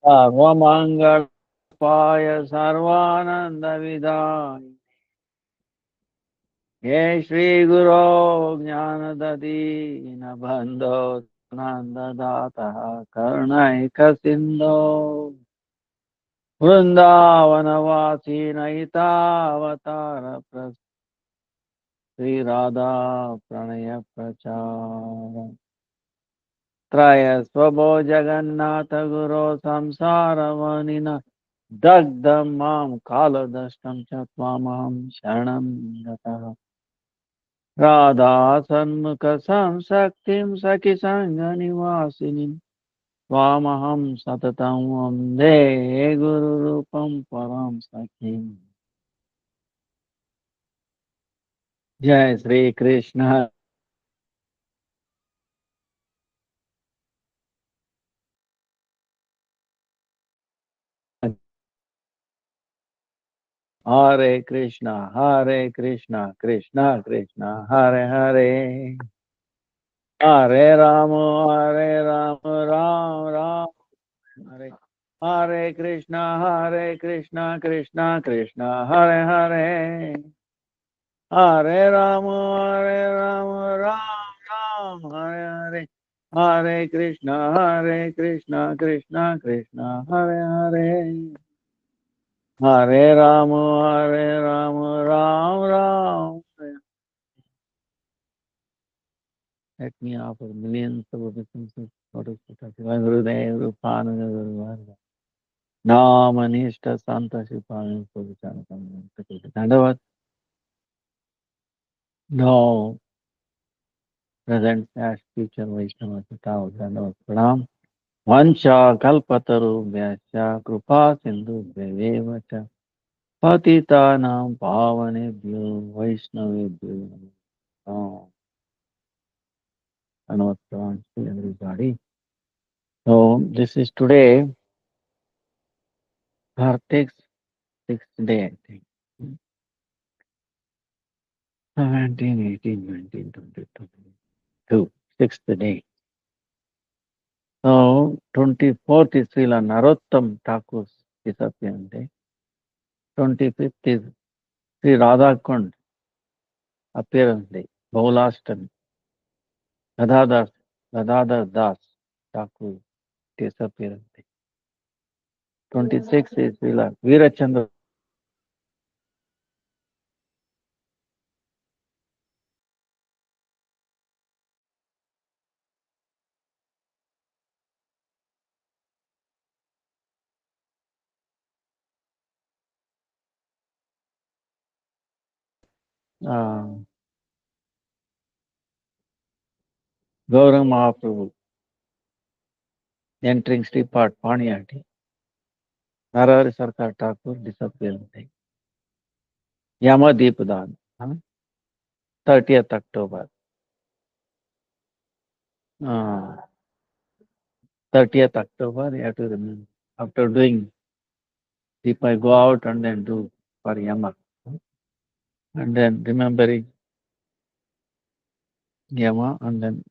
सर्वमङ्गलपाय सर्वानन्दविदाय हे श्रीगुरो ज्ञानददीनबन्धो नन्ददातः करुणैकसिन्धो वृन्दावनवासी नैतावतार श्रीराधा प्रणयप्रचार त्रयस्वभो जगन्नाथ गुरो संसारवनिना दग्धं मां कालदष्टं च त्वामहं शरणं गतः राधा सन्मुख संशक्तिं सखि सङ्गनिवासिनीं त्वामहं सततं वन्दे गुरुरूपं परं सखीम्। जय श्री कृष्ण। हरे Krishna Krishna Krishna Hare Hare Hare Ram Ram Ram Hare Hare Krishna Krishna Krishna Hare Hare Hare Ram Ram Hare Hare Hare Krishna Krishna Krishna Hare Hare Hare Ram Ram Ram Let me offer millions of obeisances for the Gurudev, Rupananda, Guruvarga. Namanishta Santa Shipani Purvichanakam. Dandavat. No present past future Vaishnava Tao Dandavat Pranam. Vancha Kalpataru Vyasya Krupa Sindhu Devacha. Patitanam Pavanebhyo Vaishnavebhyo. Oh, Dandavat Pranam to everybody. So this is today, Kartik's sixth day, I think. 17, 18, 19, 20, 22, sixth day. So, 24th is Srila Narottam Thakur's disappearance day. 25th is Sri Radha Kund appearance day, Baulashtami. Gadadhar, Gadadhar Das Thakur disappearance day. 26th is Srila Veerachandra. Gaurang Mahaprabhu entering Sripad Paniyati. Narahari Sarkar Thakur disappearance day. Yamadeepadan, 30th October. 30th October, you have to remember. After doing, if I go out and then do for Yama, and then remembering Yama, and then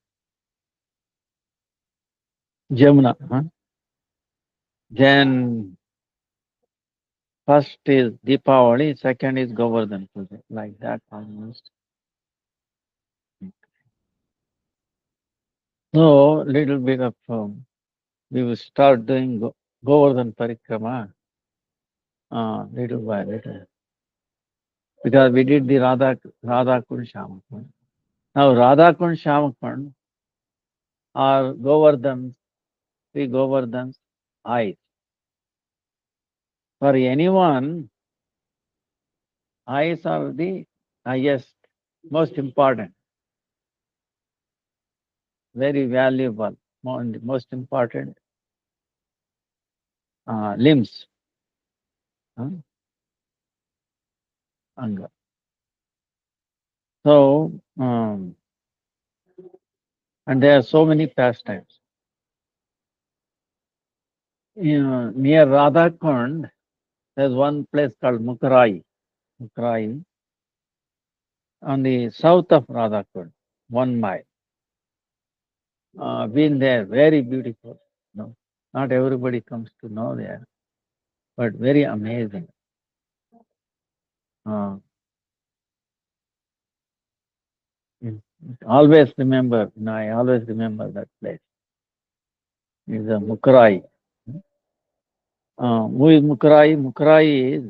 Jamuna. Then first is Deepavali, second is Govardhan Puja, like that almost. So, little bit of, we will start doing Govardhan Parikrama, little by little. Because we did the Radha Kund Shamakund. Now, Radha Kund Shamakund are Govardhan, Sri Govardhan's eyes. For anyone, eyes are the highest, most important, very valuable, most important limbs. Anga. So, and there are so many pastimes. Near Radhakund, there's one place called Mukrai. Mukrai, on the south of Radhakund, 1 mile. Been there, very beautiful. No? Not everybody comes to know that, but very amazing. Uh, mm, always remember, I always remember that place. It's a Mukrai. Who is Mukrai? Mukrai is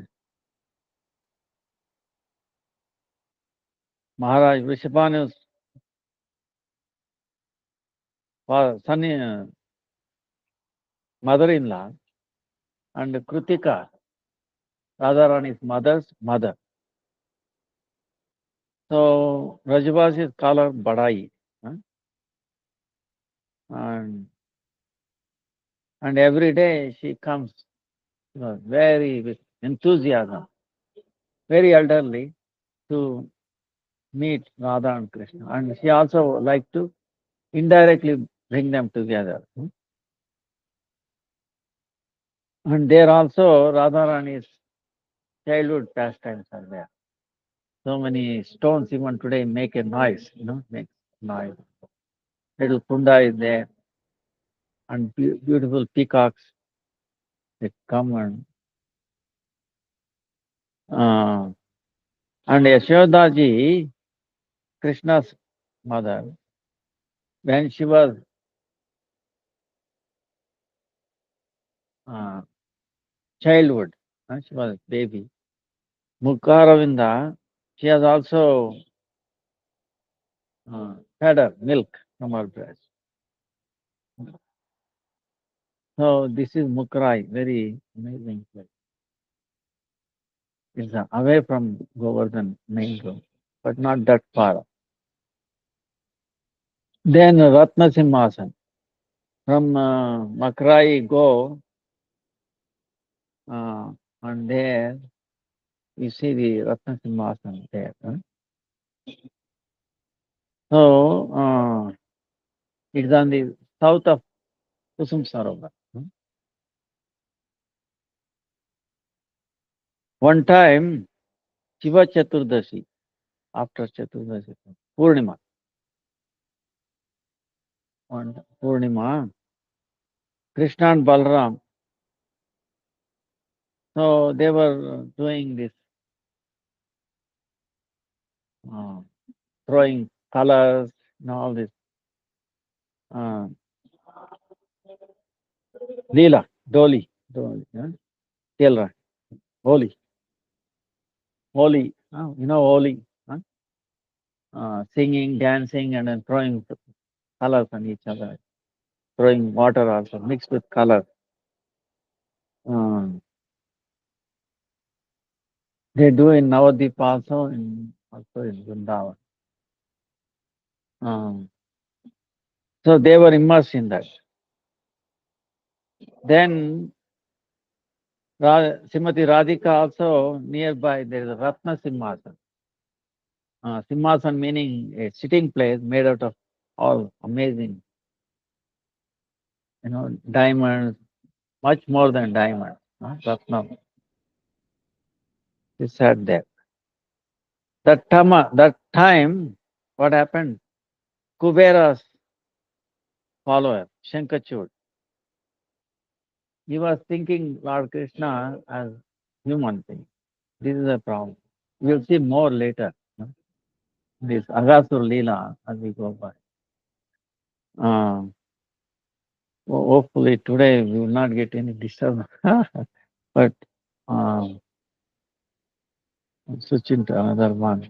Maharaj Vrishabhanu's son, mother-in-law, and Kritika, Radharani's mother's mother. So Rajabasi is called her Badai. huh? And, and every day she comes, very with enthusiasm, very elderly, to meet Radha and Krishna. And she also like to indirectly bring them together. And there also Radharani's childhood pastimes are there. So many stones even today make a noise, makes noise. Little Punda is there, and beautiful peacocks, they come uh, and Yashoda ji, Krishna's mother, when she was uh, childhood, she was baby, Mukaravinda, she has also fed her milk from her breast. So this is Mukrai, very amazing place. It's away from Govardhan main road, but not that far. Then Ratna Simhasan. From Makrai go, uh, and there you see the Ratna Simhasan there. So it's on the south of Kusum Sarovar. One time, Shiva Chaturdashi, after Chaturdashi, Purnima, on Purnima, Krishna and Balram, so they were doing this, uh, throwing colors and all this. Uh, Leela, Doli, Tell Holi, Holi, Holi, singing, dancing, and then throwing colors on each other, throwing water also mixed with color. Um, they do in Navadip also, also in Vrindavan. Um, so they were immersed in that. Then Srimati Radhika also nearby there is a Ratna Simhasan. Simhasan meaning a sitting place made out of all amazing, diamonds, much more than diamonds. Ratna is said there. That time, what happened? Kubera's follower, Shankachud, he was thinking Lord Krishna as human thing. This is a problem. We'll see more later. This Agasur Leela as we go by. Hopefully today we will not get any disturbance. But switch into another one.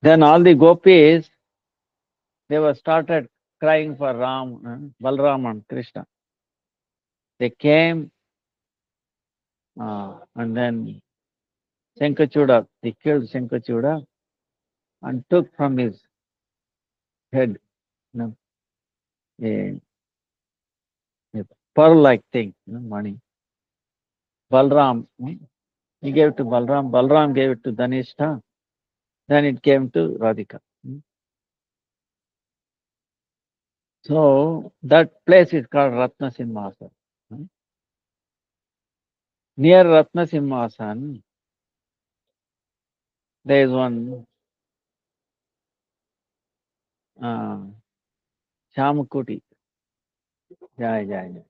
Then all the gopis, they were started crying for Ram, Balram and Krishna. They came and then Shankachuda, they killed Shankachuda and took from his head a, a pearl-like thing, money. Balram, he gave it to Balram. Balram gave it to Dhanishta. Then it came to Radhika. So that place is called Ratna Simhasan. Near Ratna Simhasan, there is one Shamakuti. Jai, jai, jai.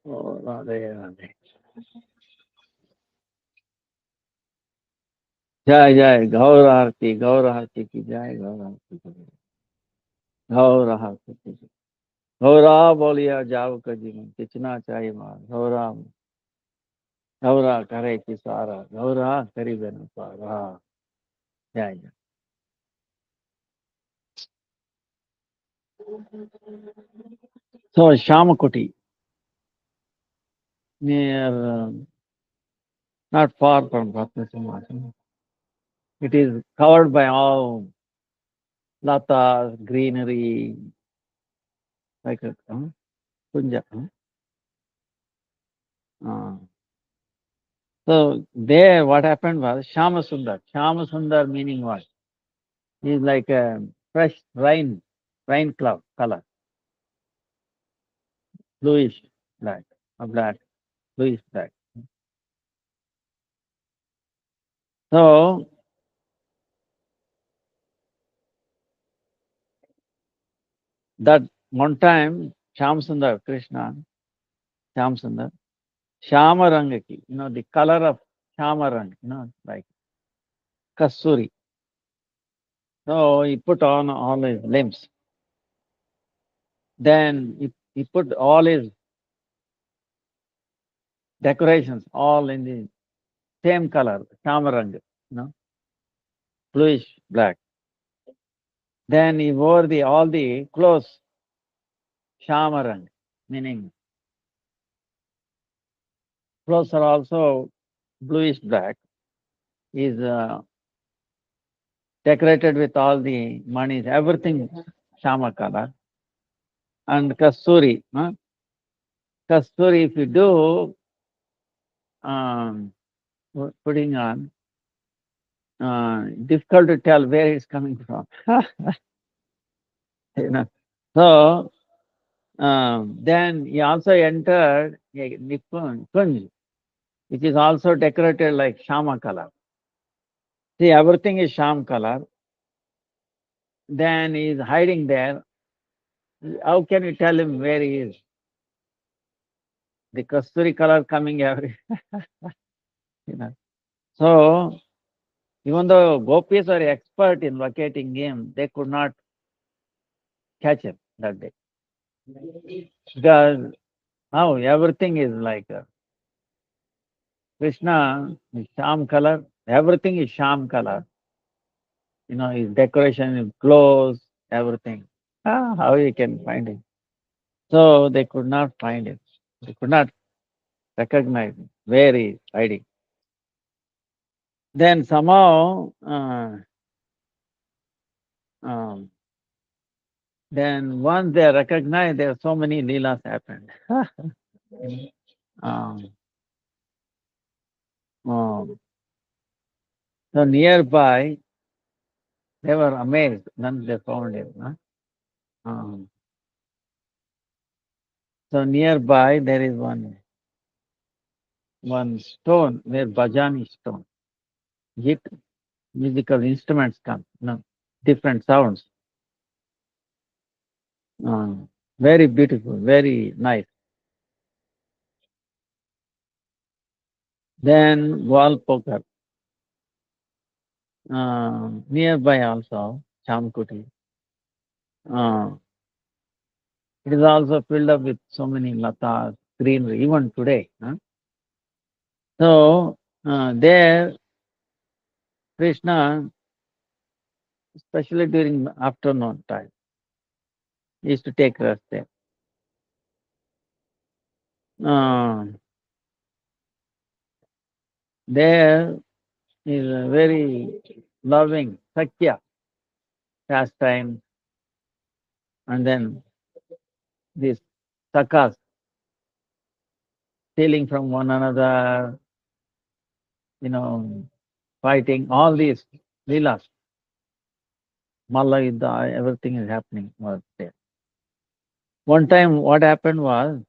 Oh, Radhe, Radhe. Jai, jai. Gaur Arti ki jai, Gaur Arti ki jai. Gaur Arti ki jai. Gaura बोलिया जाओ का जीवन कितना चाहिए मार गौरा करे कि सारा गौरा करीब न पारा जय जय So Shamakuti near not far from Ratnasimhasana. It is covered by all latas, greenery, like a kunja. Uh, so there what happened was Shama Sundar. Shama Sundar meaning what? Is like a fresh rain cloud color, bluish black, or black, bluish black. So that one time, Sham Sundar, Krishna, Sham Sundar, Shama Rangaki, the color of Shama Rang, like Kasturi. So he put on all his limbs. Then he put all his decorations all in the same color, Shama Rang, bluish black. Then he wore all the clothes, Shama Rang, meaning clothes are also bluish black. Is decorated with all the monies, everything Shama color. And Kasturi, Kasturi, if you do um, putting on, difficult to tell where it's coming from. you know. So then he also entered a Kunj, which is also decorated like Shama color. See, everything is Sham color. Then he's hiding there. How can you tell him where he is? The Kasturi color coming every, you know. So even though gopis are expert in locating him, they could not catch him that day. Because now everything is like Krishna is Sham color, everything is Sham color. His decoration, his clothes, everything. How you can find him? So they could not find him. They could not recognize him, where he is hiding. Then somehow, um, then once they recognize, there are so many leelas happened. um, um, so nearby, they were amazed when they found him. Um, so nearby there is one stone where bhajani stone. Hit musical instruments come, different sounds. Very beautiful, very nice. Then wall poker. Nearby also, Chamkuti. Uh, it is also filled up with so many latas, greenery, even today. So there, Krishna, especially during afternoon time, used to take rest there. Uh, there is a very loving sakya pastime, and then this sakas, stealing from one another, you know, fighting, all these leelas, malla yuddha, everything is happening was there. One time, what happened was,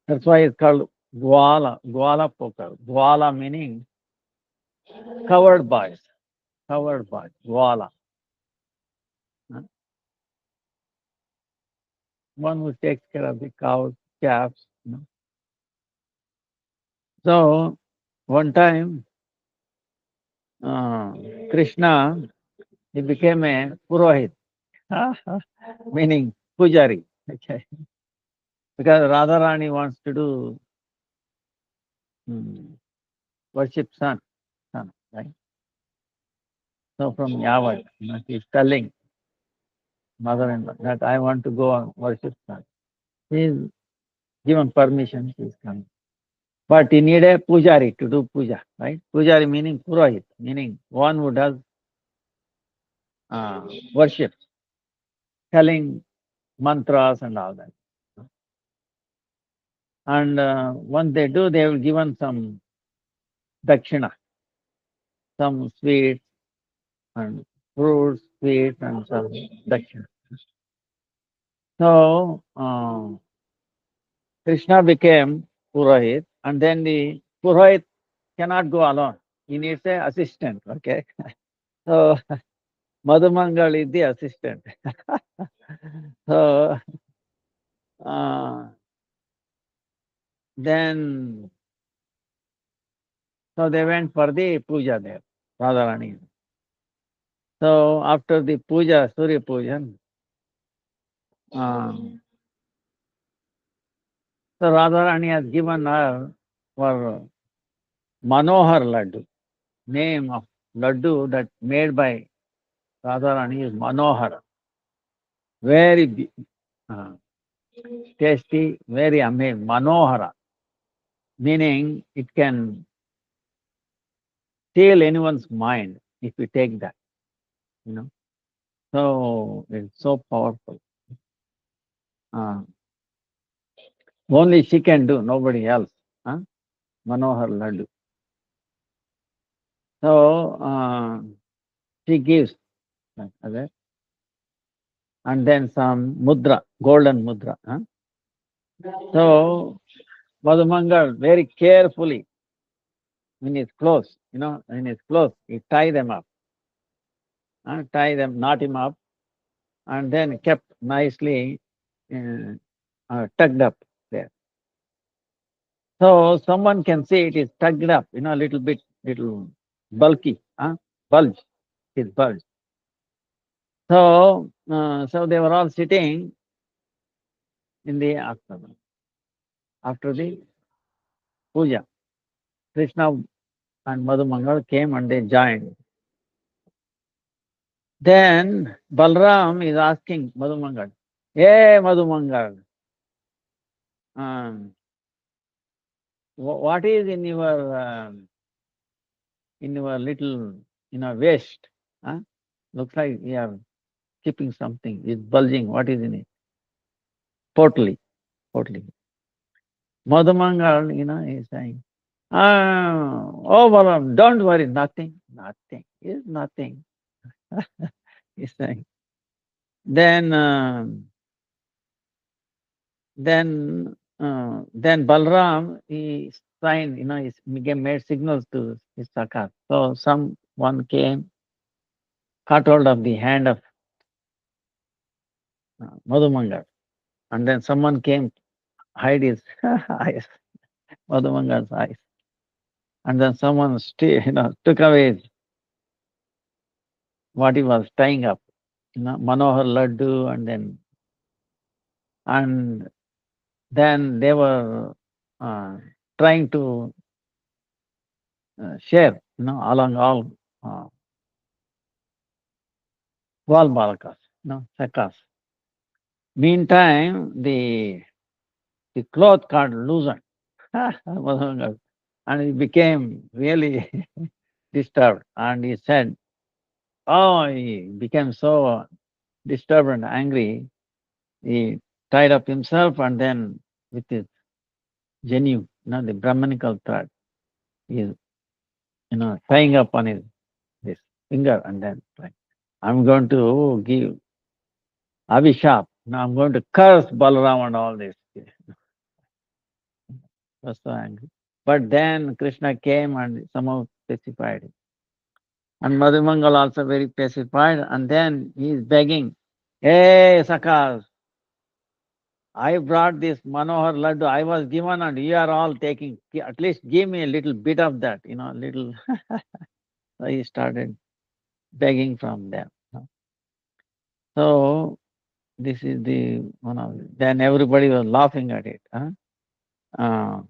that's why it's called Gwala poker. Gwala meaning covered boys. covered by Wala. uh, One who takes care of the cows, calves. So one time, uh, Krishna, he became a Purohit, meaning Pujari. Okay. Because Radharani wants to do mm, worship son, right? So from Yavad, he's telling mother-in-law that I want to go and worship son. He's given permission, he's coming. But he need a pujari to do puja, right? Pujari meaning purohit, meaning one who does uh, worship, telling mantras and all that. And once they do, they will given some dakshina, some sweets and fruits, sweets and some dakshina. So Krishna became Purohit, and then the Purohit cannot go alone. He needs an assistant, okay? So Madhumangal is the assistant. So uh, then, so they went for the puja there, Radharani. So after the puja, Surya Pujan, so Radharani has given her for Manohar Laddu. Name of Laddu that made by Radharani is Manohar. Very uh, tasty, very amazing. Manohara, meaning it can steal anyone's mind if you take that, you know. So it's so powerful. Uh, Only she can do, nobody else. Huh? Manohar Laddu. So she gives like that. And then some mudra, golden mudra. Huh? So Madhumangal very carefully in his clothes, in his clothes, he tie them up, tie them, knot him up, and then kept nicely uh, tucked up there. So someone can say it is tucked up, a little bit, little bulky, bulge, it is bulge. So they were all sitting in the ashram after the puja. Krishna and Madhumangal came and they joined. Then Balram is asking Madhumangal, "Hey Madhumangal, um, what is in your little waist? Huh? Looks like you are keeping something. It's bulging. What is in it? Totally, totally." Madhumangal, is saying, "Oh Balram, don't worry, nothing, nothing. It's nothing." He's saying. Then then Balram, he signed, he made signals to his Sakat. So someone came, caught hold of the hand of Madhumangal, and then someone came, hide his eyes, Madhumangal's eyes, and then someone took away what he was tying up, Manohar Laddu, and then they were uh, trying to share, along all wall balakas, sakas. Meantime, the cloth got loosened, and he became really disturbed. And he said, "Oh," he became so disturbed and angry. He tied up himself, and then with his jenu, the Brahmanical thread, he's tying up on his finger, and then like, "I'm going to give Abhishap. Now I'm going to curse Balaram and all this." He was so angry. But then Krishna came and somehow pacified him. And Madhumangal also very pacified. And then he is begging, "Hey, Sakas, I brought this Manohar Laddu. I was given, and you are all taking. At least give me a little bit of that, little." So he started begging from them. So this is the one of. Then everybody was laughing at it. Huh? Uh,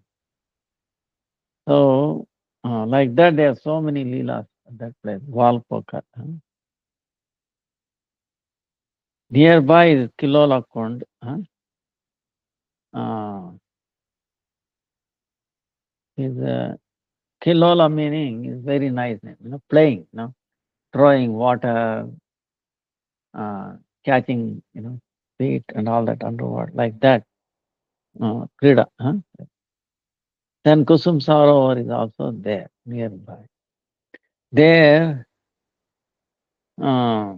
so like that, there are so many leelas at that place. Walpoka. Huh? Nearby is Kilola Kund. Huh? Uh, is Kilola meaning is very nice name. Playing. Throwing water, uh, catching, feet and all that underwater like that. Krida. Huh? Then Kusum Sarovar is also there nearby. There, uh,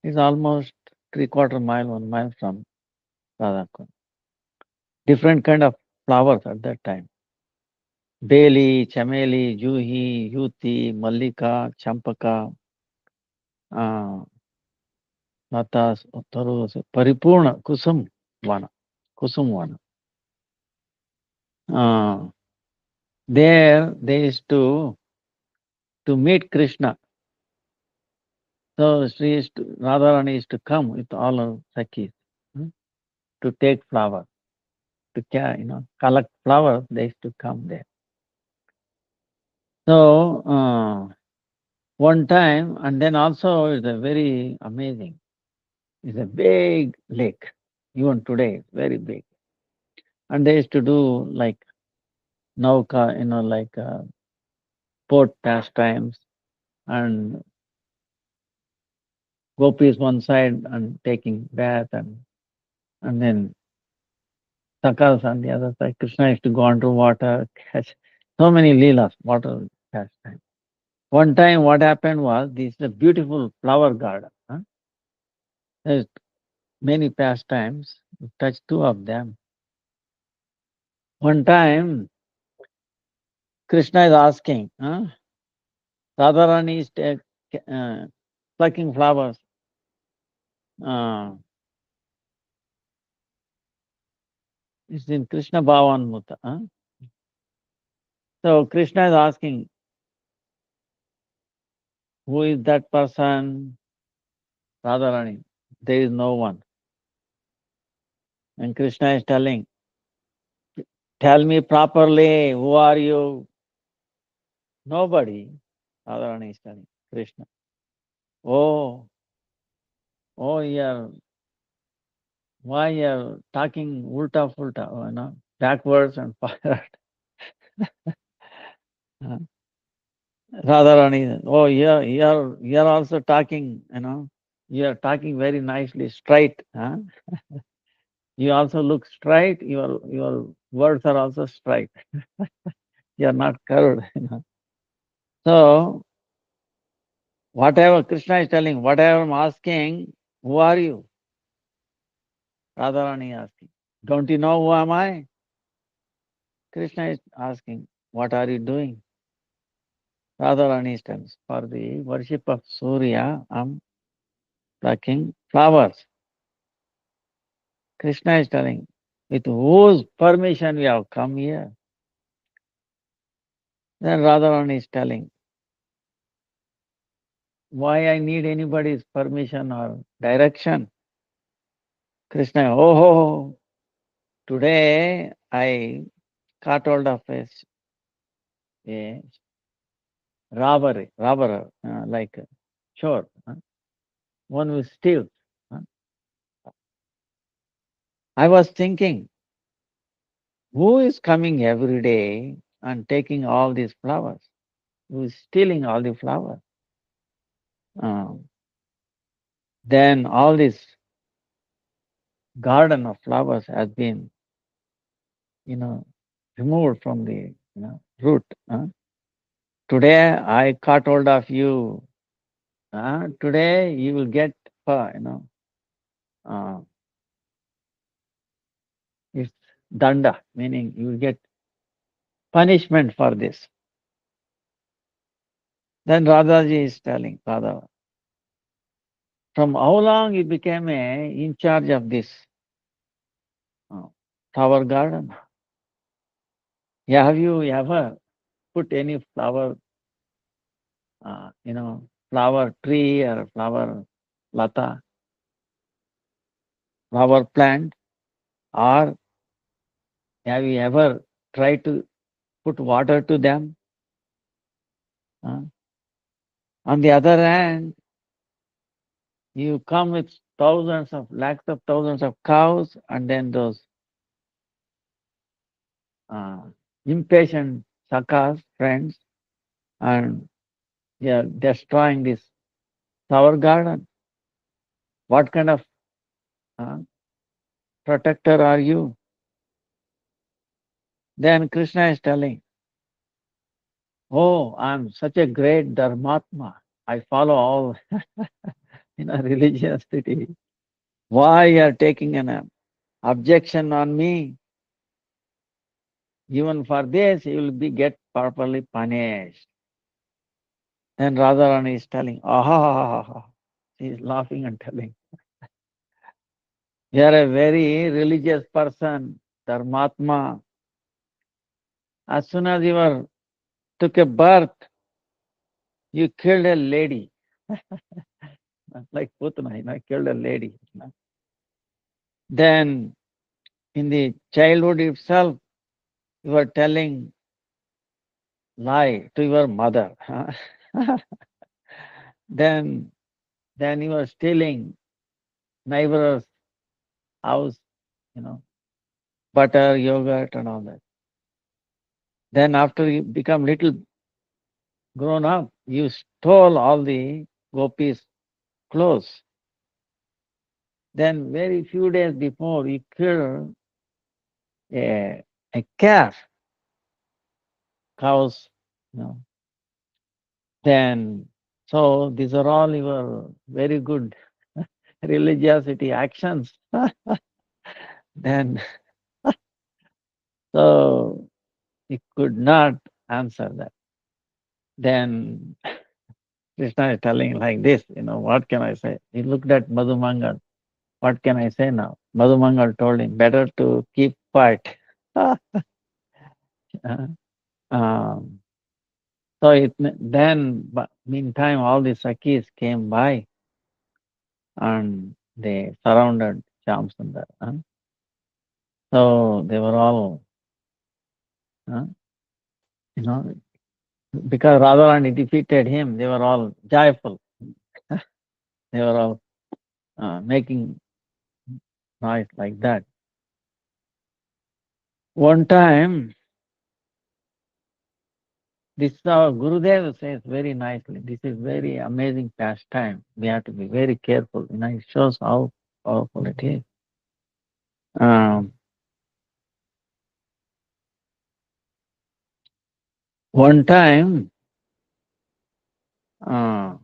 is almost 3/4 mile, 1 mile from Radhakund. Different kind of flowers at that time. Beli, Chameli, Juhi, Yuti, Mallika, Champaka, uh, Latas, Tarus, Paripurna, Kusum Vana. Kusum Vana. There they used to meet Krishna. So she used to, Radharani used to come with all her Sakhis to take flower, collect flowers. They used to come there. So one time, and then also it's a very amazing. It's a big lake. Even today, it's very big. And they used to do like nauka, like port pastimes, and gopis one side and taking bath, and then sakas on the other side. Krishna used to go under water, catch so many leelas, water pastime. One time, what happened was this is a beautiful flower garden. Huh? There's many pastimes. We touched two of them. One time, Krishna is asking, Radharani is plucking flowers. Uh, it's in Krishna Bhavan Muta. So Krishna is asking, who is that person? Radharani. There is no one. And Krishna is telling, tell me properly, who are you? Nobody. Radharani is telling Krishna. Oh, oh, why you're talking ulta fulta, backwards and forward. Radharani, oh, you're also talking, you're talking very nicely, straight. Huh? You also look straight, your words are also straight. You're not curved. So, whatever Krishna is telling, whatever I'm asking, who are you? Radharani asking, don't you know who am I? Krishna is asking, what are you doing? Radharani is telling, for the worship of Surya, I'm plucking flowers. Krishna is telling, with whose permission we have come here? Then Radharani is telling, why I need anybody's permission or direction? Krishna, oh, today I caught hold of a robber, like chore, one who steals. uh. I was thinking, who is coming every day and taking all these flowers? Who is stealing all the flowers? Um, then all this garden of flowers has been, you know, removed from the root. Today I caught hold of you. Today you will get, uh, it's danda, meaning you will get punishment for this. Then Radhaji is telling Radha, from how long you became in charge of this uh, flower garden? Yeah, have you ever put any flower, flower tree or flower lata, flower plant, or have you ever tried to put water to them? Uh, on the other hand, you come with thousands of lakhs of thousands of cows, and then those uh, impatient sakas, friends, and yeah, destroying this flower garden. What kind of uh, protector are you? Then Krishna is telling, oh, I'm such a great Dharmatma. I follow all religiosity. Why you are taking an objection on me? Even for this, you will be get properly punished. Then Radharani is telling, aha, she is laughing and telling, you are a very religious person, Dharmatma. As soon as you took a birth, you killed a lady. Like Putana, killed a lady. Then in the childhood itself, you were telling lie to your mother. then then you were stealing neighbor's house, you know, butter, yogurt, and all that. Then after you become little grown up, you stole all the gopis' clothes. Then very few days before, you killed a calf, cows, you know. Then, so these are all your very good religiosity actions. Then, so he could not answer that. Then Krishna is telling like this, what can I say? He looked at Madhumangal. What can I say now? Madhumangal told him, better to keep quiet. um, but meantime, all the Sakis came by and they surrounded Shamsundar. So they were all, uh, you know, because Radharani defeated him, they were all joyful. They were all making noise like that. One time, this our Gurudev says very nicely, this is very amazing pastime. We have to be very careful. It shows how powerful it is. Um, one time, uh,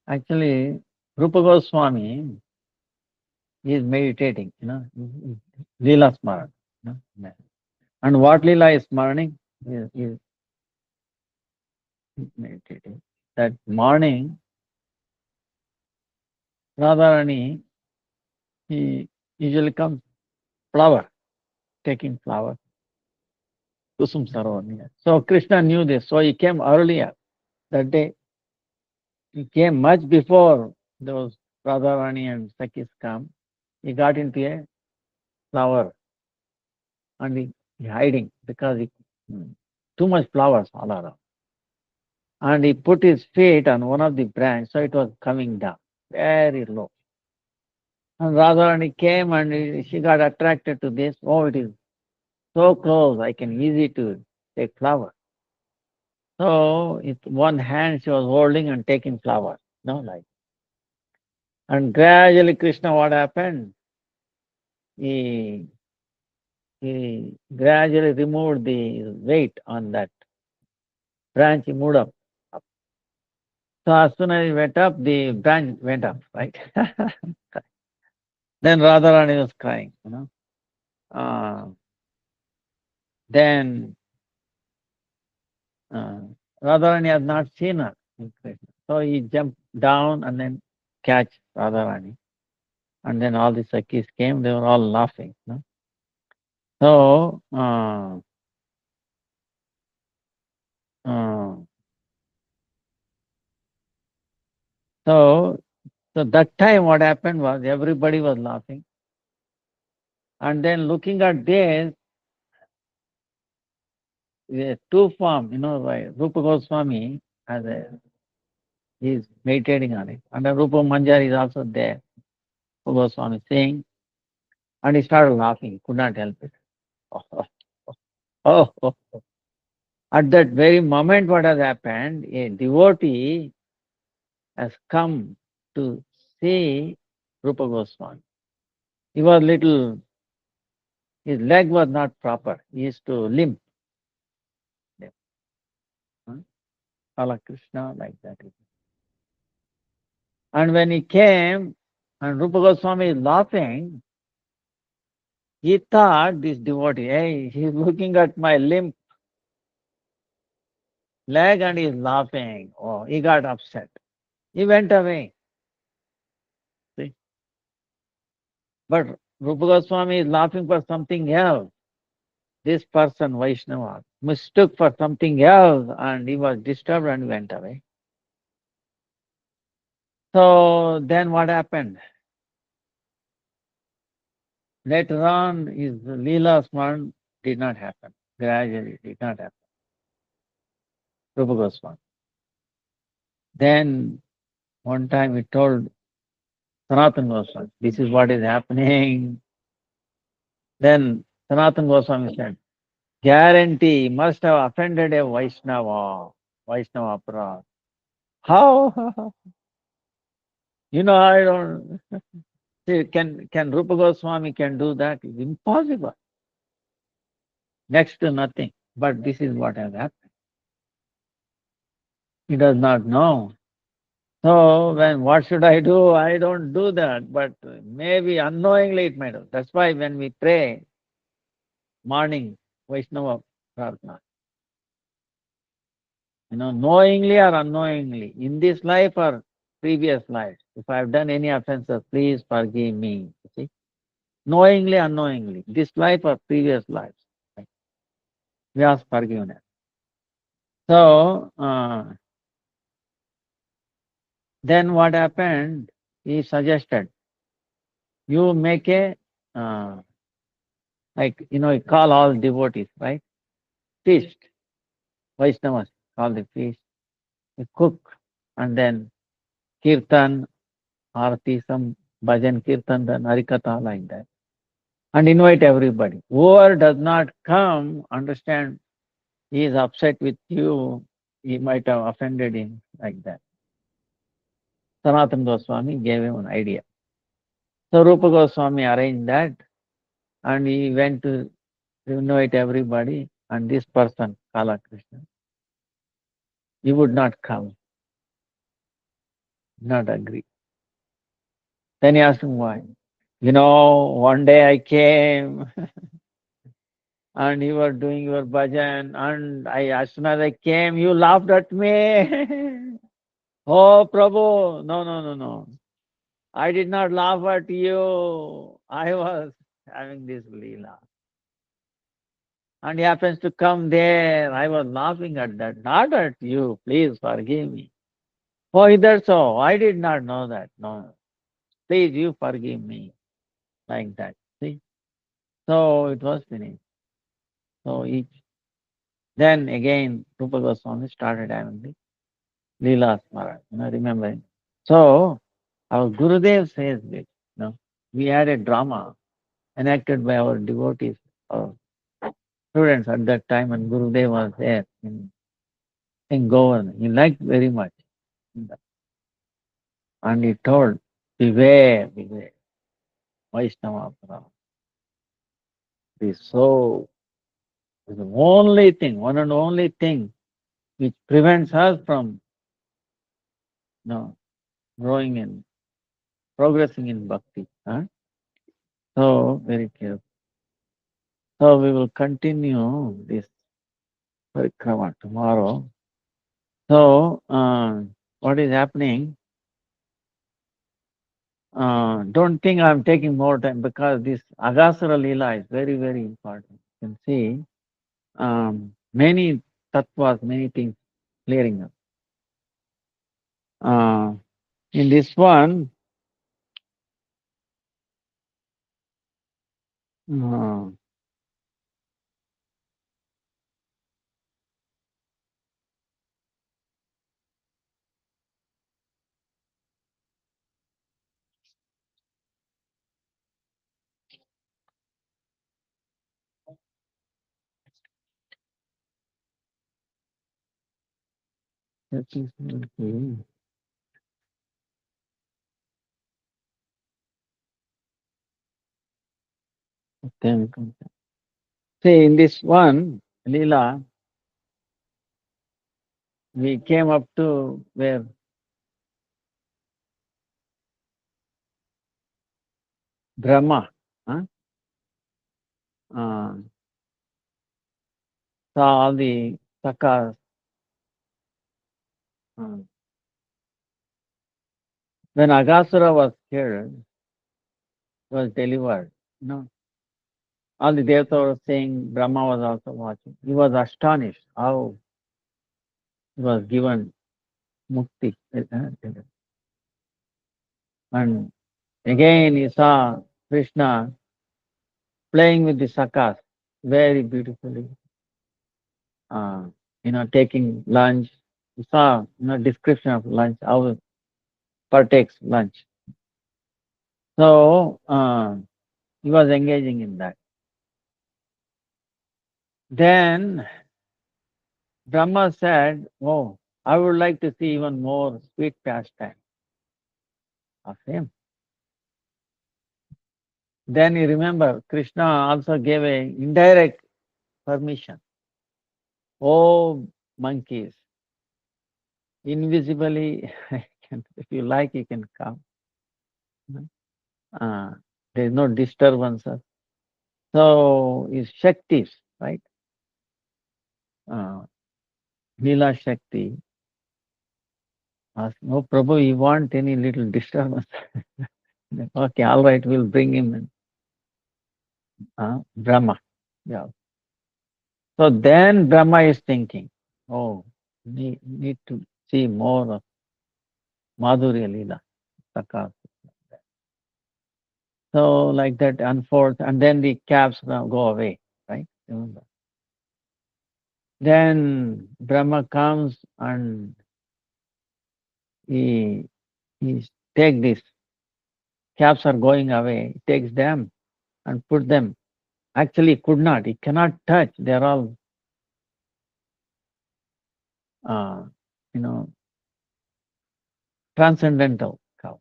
actually, Rupa Goswami is meditating, Leela Smaran. Yeah. And what Leela is smarning? Is meditating. That morning, Radharani, he usually comes flower, taking flower, Kusum Sarovar near. So Krishna knew this, so he came earlier that day. He came much before those Radharani and Sakis come. He got into a flower and he hiding because too much flowers all around. And he put his feet on one of the branch, so it was coming down very low. And Radharani came and she got attracted to this. Oh, it is so close, I can easy to take flower. So with one hand she was holding and taking flower. Like. And gradually Krishna, what happened? He he gradually removed the weight on that branch, he moved up. So as soon as he went up, the branch went up, right? Then Radharani was crying. Uh, then uh, Radharani had not seen her. So he jumped down and then catch Radharani. And then all the Sakhis came, they were all laughing. So, uh, so, so that time what happened was everybody was laughing. And then looking at this, two form, right? Rupa Goswami as he's meditating on it. And then Rupa Manjari is also there. Rupa Goswami saying, and he started laughing, could not help it. Oh, oh, oh. At that very moment, what has happened? A devotee has come to see Rupa Goswami. He was little, his leg was not proper. He used to limp. Huh? Ala Krishna, like that. And when he came, and Rupa Goswami is laughing, he thought this devotee, hey, he's looking at my limp leg and he's laughing. Oh, he got upset. He went away. See? But Rupa Goswami is laughing for something else. This person, Vaishnava, mistook for something else and he was disturbed and went away. So then what happened? Later on, his Leela Smaran did not happen. Gradually, it did not happen. Rupa Goswami. Then one time he told Sanatana Goswami, this is what is happening. Then Sanatana Goswami said, guarantee must have offended a Vaishnava Aparad. How? I don't see, can Rupa Goswami can do that? It's impossible. Next to nothing. But this is what has happened. He does not know. So what should I do? I don't do that, but maybe unknowingly it might have. That's why when we pray morning Vaishnava Prarthana, knowingly or unknowingly, in this life or previous life, if I have done any offenses, please forgive me. You see? Knowingly, unknowingly, this life or previous lives, we ask forgiveness. So, then what happened? He suggested, you make uh, you call all devotees, right? Feast. Vaishnavas call the feast. You cook, and then kirtan, arati, some bhajan kirtan, then harikatha, like that. And invite everybody. Whoever does not come, understand he is upset with you, he might have offended him, like that. Sanatana Goswami gave him an idea. So Rupa Goswami arranged that, and he went to invite everybody, and this person, Kala Krishna, he would not come, not agree. Then he asked him why. One day I came and you were doing your bhajan, and as soon as I came, you laughed at me. Oh, Prabhu, no, no, no, no. I did not laugh at you. I was having this Leela. And he happens to come there. I was laughing at that, not at you. Please forgive me. Oh, is that so? I did not know that. No. Please, you forgive me. Like that. See? So it was finished. So then again, Rupa Goswami started having the Leela Smaran, remembering. So our Gurudev says this, we had a drama enacted by our devotees, our students at that time, and Gurudev was there in Govan. He liked very much. And he told, beware, beware, Vaishnava Prabhu. Is the only thing, one and only thing which prevents us from growing in, progressing in bhakti. Huh? So, very careful. So, we will continue this parikrama tomorrow. So, what is happening? Don't think I'm taking more time because this Agasara Leela is very, very important. You can see many tattvas, many things clearing up. Uh, in this one, uh, that is, okay. Then see, in this one, Leela, we came up to where Brahma huh, uh, saw all the sakas. Uh, when Agasura was killed, was delivered. You know, all the Devata were saying Brahma was also watching. He was astonished how he was given mukti. And again he saw Krishna playing with the sakas very beautifully. Uh, taking lunch. He saw description of lunch, how it partakes lunch. So he was engaging in that. Then Brahma said, "Oh, I would like to see even more sweet pastime of him." Then you remember Krishna also gave a indirect permission. Oh, monkeys, invisibly, if you like, you can come. Uh, there is no disturbance. So, is Shaktis, right? Uh, Leela Shakti asked, "No, Prabhu, you want any little disturbance?" Okay, all right, we'll bring him in. Brahma. Yeah. So then Brahma is thinking, oh, need to see more of Madhurya Leela, Sakas. So like that unfolds, and then the calves now go away, right? Remember. Then Brahma comes and he, he take this, calves are going away, he takes them and put them. Actually, could not, he cannot touch, they're all, uh, you know, transcendental cows,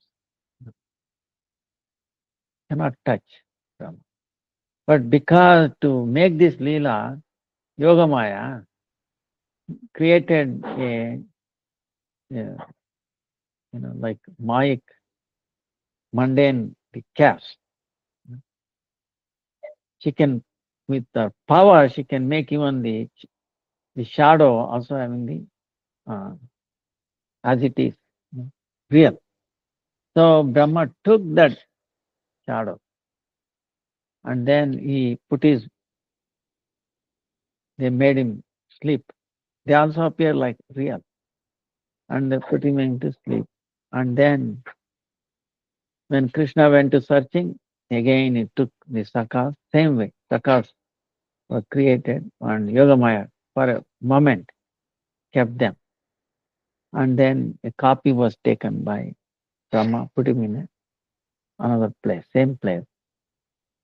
cannot touch Brahma. But because to make this Leela, Yogamaya created like Maya mundane the calves. She can, with the power, she can make even the shadow also having uh, as it is real. So Brahma took that shadow and then they made him sleep. They also appear like real and they put him into sleep. And then when Krishna went to searching, again he took the sakas, same way. Sakas were created and Yogamaya for a moment kept them. And then a copy was taken by Brahma, put him in another place, same place,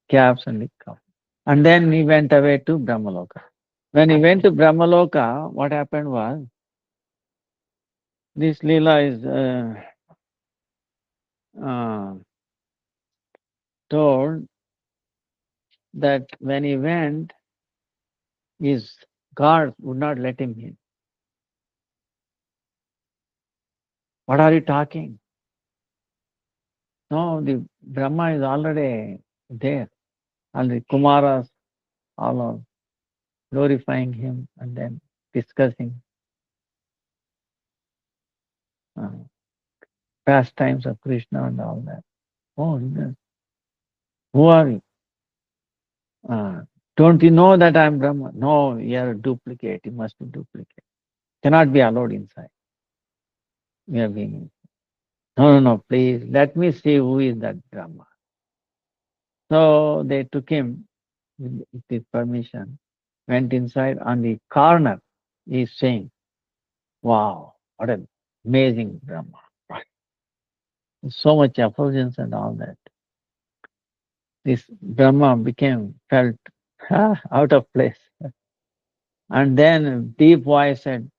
calves and the cow. And then he went away to Brahmaloka. When he went to Brahmaloka, what happened was, this Leela is told that when he went, his guards would not let him in. What are you talking? No, the Brahma is already there. And the Kumaras all are glorifying him and then discussing uh, pastimes of Krishna and all that. Oh, yes. Who are you? Uh, don't you know that I'm Brahma? No, you're a duplicate. You must be duplicate. Cannot be allowed inside. We are being. No, no, no, please let me see who is that Brahma. So they took him with his permission, went inside on the corner. He's saying, wow, what an amazing Brahma. Right. So much effulgence and all that. This Brahma became felt out of place. And then a deep voice said,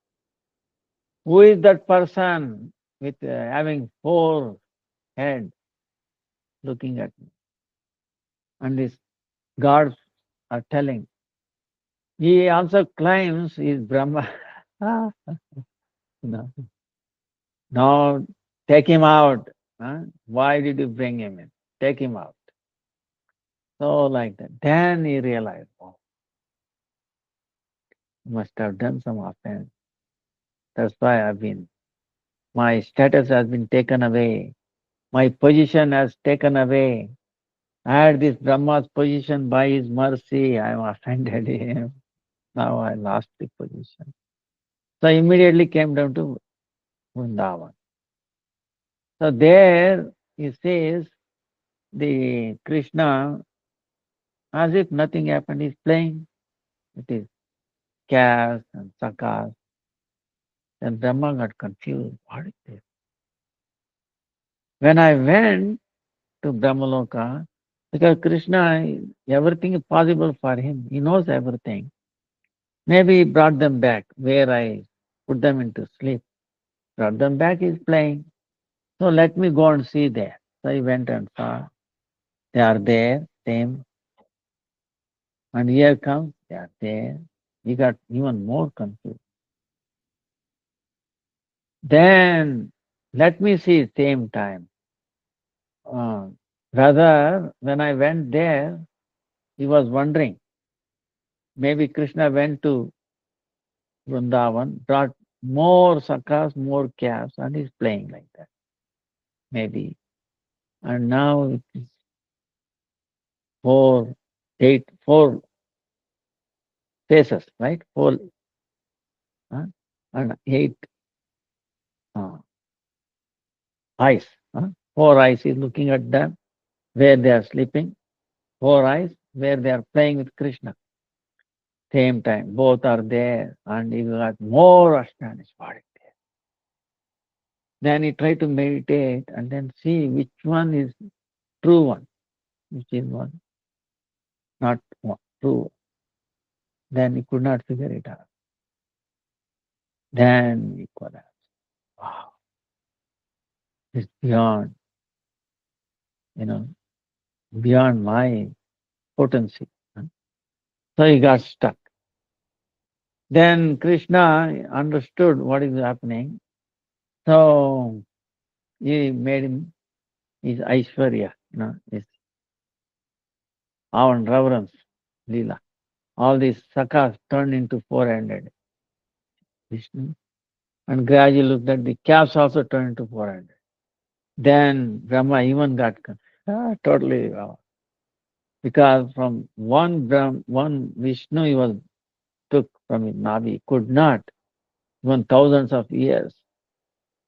who is that person with having four heads looking at me? And these gods are telling, he also claims he is Brahma. No. Now take him out. Huh? Why did you bring him in? Take him out. So like that. Then he realized, oh, I must have done some offense. That's why my status has been taken away. My position has taken away. I had this Brahma's position by his mercy. I am offended him. Now I lost the position. So immediately came down to Vrindavan. So there he says the Krishna, as if nothing happened, is playing. It is Kas and Sakas. Then Brahma got confused. What is this? When I went to Brahmaloka, because Krishna, everything is possible for him. He knows everything. Maybe he brought them back where I put them into sleep. Brought them back, he's playing. So let me go and see there. So he went and saw. They are there, same. And here comes, they are there. He got even more confused. Then let me see same time. Uh, Rather, when I went there, he was wondering. Maybe Krishna went to Vrindavan, brought more sakas, more calves, and he's playing like that. Maybe. And now it is four faces, right? Four and eight uh, eyes. Four eyes is looking at them where they are sleeping. Four eyes where they are playing with Krishna. Same time, both are there, and he got more astonished. What is there? Then he tried to meditate and then see which one is true one, which is one, not one, true. Then he could not figure it out. Then he collapsed. Wow, it's beyond, you know, beyond my potency. So he got stuck. Then Krishna understood what is happening. So he made him his Aishwarya, his awe and reverence, Leela. All these sakas turned into four-handed Vishnu. And gradually looked at the calves also turned into four-handed. Then Brahma even got totally because from one Vishnu he was took from his Navi, could not, even thousands of years,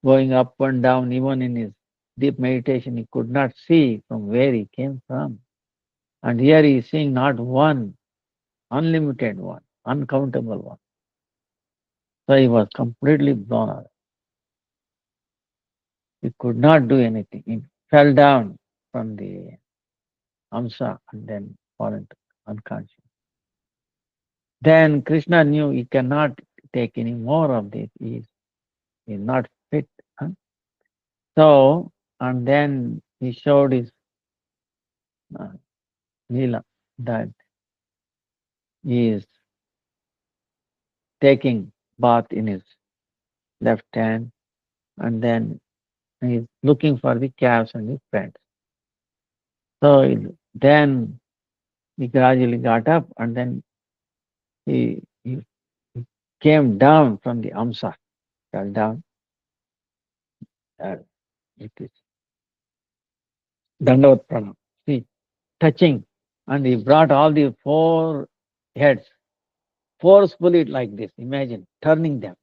going up and down, even in his deep meditation, he could not see from where he came from. And here he is seeing not one, unlimited one, uncountable one. So he was completely blown away. He could not do anything. He fell down from the Amsa and then fall into unconscious. Then Krishna knew he cannot take any more of this. He is not fit. Huh? So, and then he showed his uh, Leela that he is taking bath in his left hand and then he is looking for the calves and his friends. So Then he gradually got up and then he came down from the Amsa, fell down. Uh, it is Dandavat Pranam. See, touching. And he brought all the four heads forcefully like this. Imagine turning them.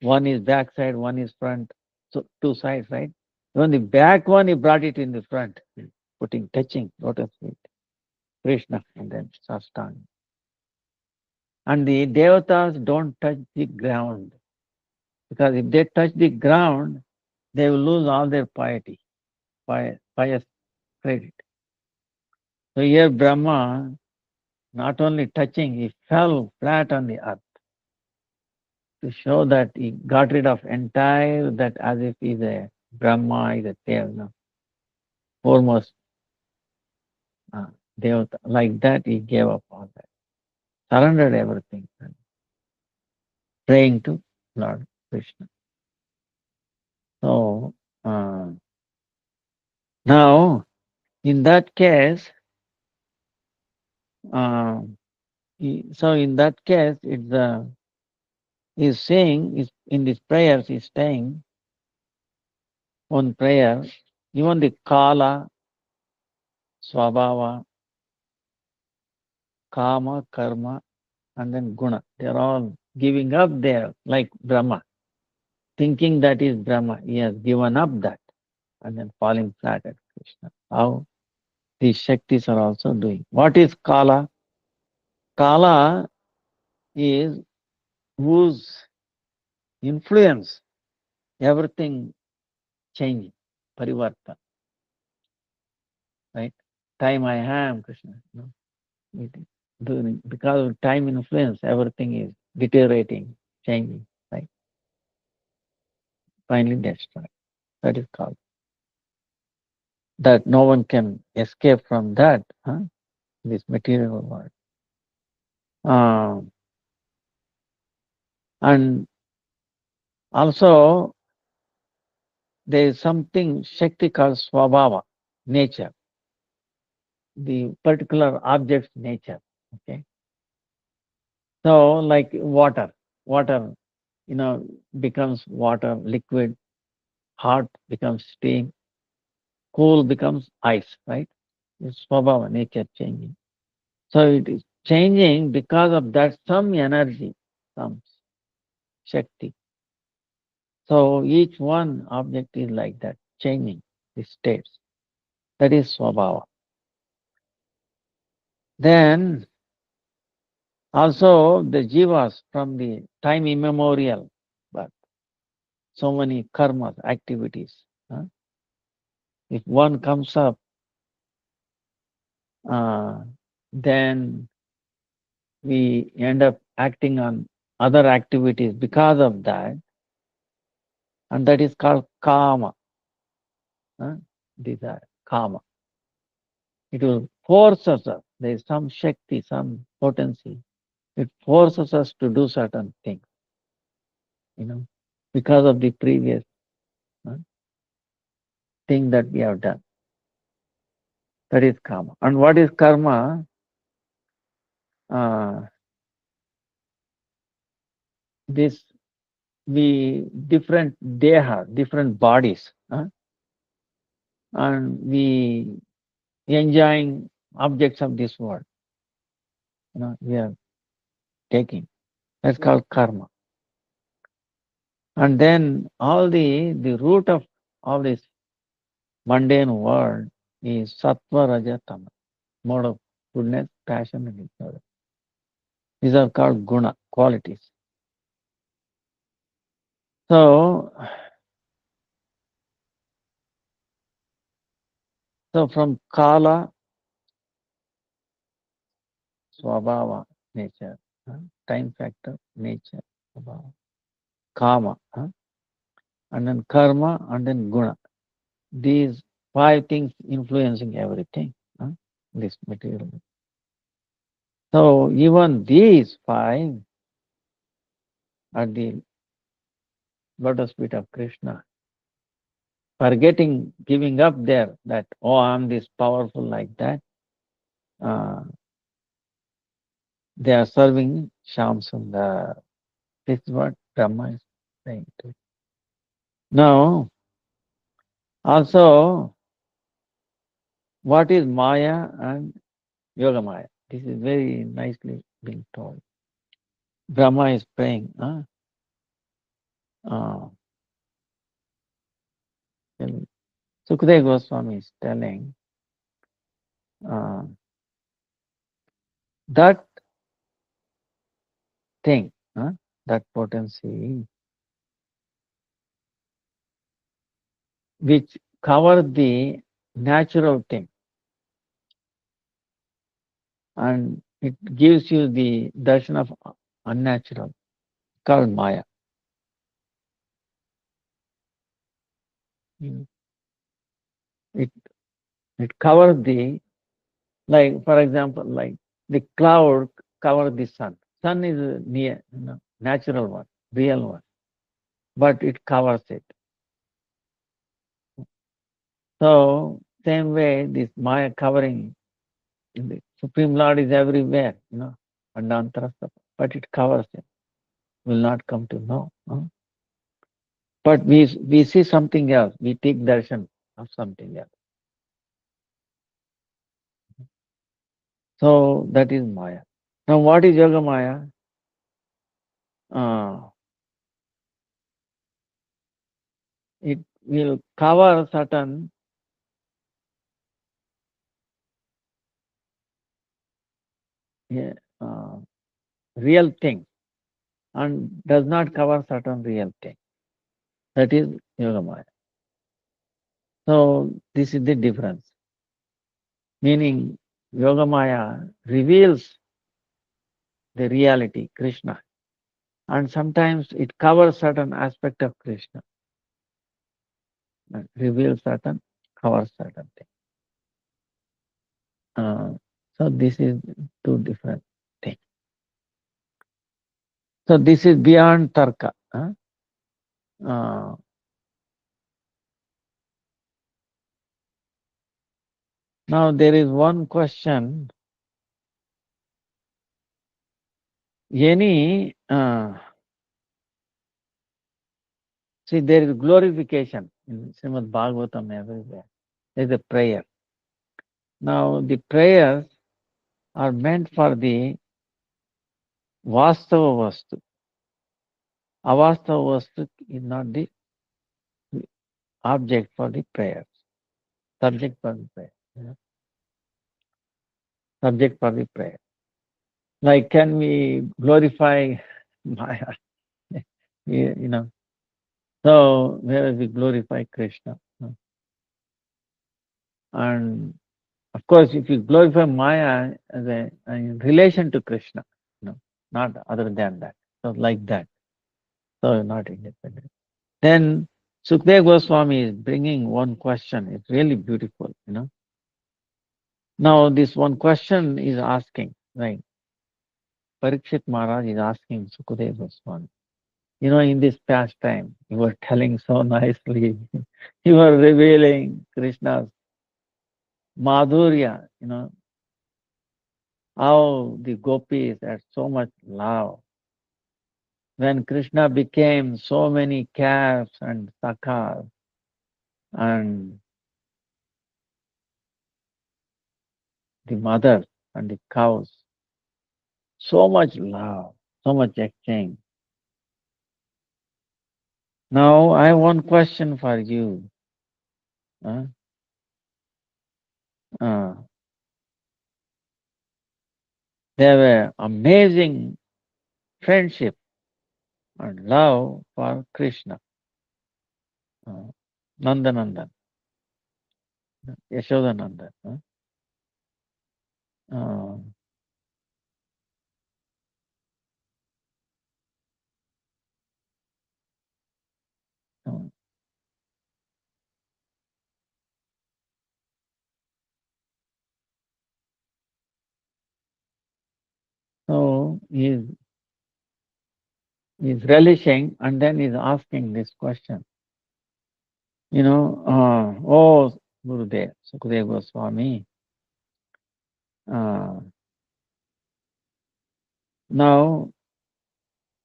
One is back side, one is front. So two sides, right? Even the back one, he brought it in the front, putting, touching lotus feet, Krishna, and then Sastanga. And the devatas don't touch the ground. Because if they touch the ground, they will lose all their piety, pious credit. So here Brahma, not only touching, he fell flat on the earth to show that he got rid of entire that as if he's a Brahma, he's a Deva, foremost uh, Devata. Like that, he gave up all that, surrendered everything, and praying to Lord Krishna. So now, in that case, uh, so in that case, it's he's saying is in these prayers, he's saying one prayer, even the Kala, Swabhava, Kama, Karma, and then Guna, they're all giving up there, like Brahma, thinking that is Brahma. He has given up that and then falling flat at Krishna. How these Shaktis are also doing. What is Kala? Kala is whose influence everything changing, parivartana, right? Time I am, Krishna. No? It is because of time influence, everything is deteriorating, changing, right? Finally destroyed. That is called. That no one can escape from that, this material world. And also, there is something Shakti called Swabhava, nature, the particular object's nature. Okay. So, like water, becomes water, liquid, hot becomes steam, cool becomes ice, right? It's Swabhava, nature changing. So it is changing because of that some energy, some Shakti. So each one object is like that, changing the states. That is Swabhava. Then also the jivas from the time immemorial, but so many karmas, activities. If one comes up, then we end up acting on other activities because of that, and that is called kama, desire, kama. It will force us, there is some Shakti, some potency, it forces us to do certain things, because of the previous uh, thing that we have done. That is karma. And what is karma? Uh, this we different deha, different bodies, and we enjoying objects of this world. We are taking. That's called karma. And then all the root of all this mundane world is sattva, raja, tama, mode of goodness, passion, and ignorance. These are called guna, qualities. So, from kala, swabhava, nature, time factor, nature, swabhava, kama, and then karma, and then guna. These five things influencing everything, this material. So even these five are the lotus feet of Krishna. forgetting, giving up there that, oh, I'm this powerful like that. Uh, they are serving Sham Sundar. This is what Brahma is saying to. Now, also, what is Maya and Yoga Maya? This is very nicely being told. Brahma is praying. Uh, Sukadeva Goswami is telling uh, that thing, that potency, which cover the natural thing, and it gives you the darshan of unnatural, called Maya. Mm. It it covers the, like for example, like the cloud covers the sun. Sun is a near, natural one, real one, but it covers it. So same way, this Maya covering, the Supreme Lord is everywhere, and antarastha, but it covers it. Will not come to know. But we see something else. We take darshan of something else. So that is Maya. Now what is Yoga Maya? Uh, it will cover certain yeah, uh, real thing and does not cover certain real thing. That is Yoga Maya. So this is the difference. Meaning Yoga Maya reveals the reality, Krishna. And sometimes it covers certain aspect of Krishna. Reveals certain, covers certain thing. So this is two different things. So this is beyond Tarka. Uh, now there is one question. Any see, there is glorification in Srimad Bhagavatam everywhere. There is a prayer. Now the prayers are meant for the Vastava Vastu. Avastava Vastu is not the object for the prayers. Subject for the prayer. Subject for the prayer. Like, can we glorify Maya? you know. So, where we glorify Krishna. And of course, if you glorify Maya as a in relation to Krishna, not other than that. So, like that. So, not independent. Then, Sukadeva Goswami is bringing one question. It's really beautiful. Now, this one question is asking, right? Parikshit Maharaj is asking Sukadeva Goswami. In this past time, you were telling so nicely, you were revealing Krishna's madhurya, how the gopis had so much love. When Krishna became so many calves and sakhas and the mothers and the cows, so much love, so much exchange. Now, I have one question for you. Uh, uh, there were amazing friendship and love for Krishna. Nandanandan, Yashodanandan. Uh, uh, so he's relishing and then he's asking this question. Oh, Gurudev, Sukadeva Goswami. Uh, Now,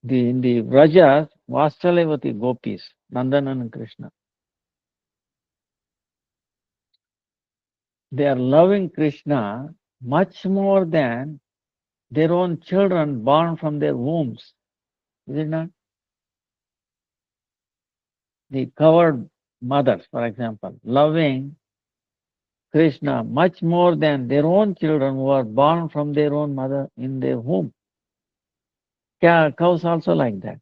in the Vrajas, Vastalavati gopis, Nandanan and Krishna, they are loving Krishna much more than their own children born from their wombs. Is it not? The covered mothers, for example, loving Krishna much more than their own children who are born from their own mother in their womb. Cows also like that.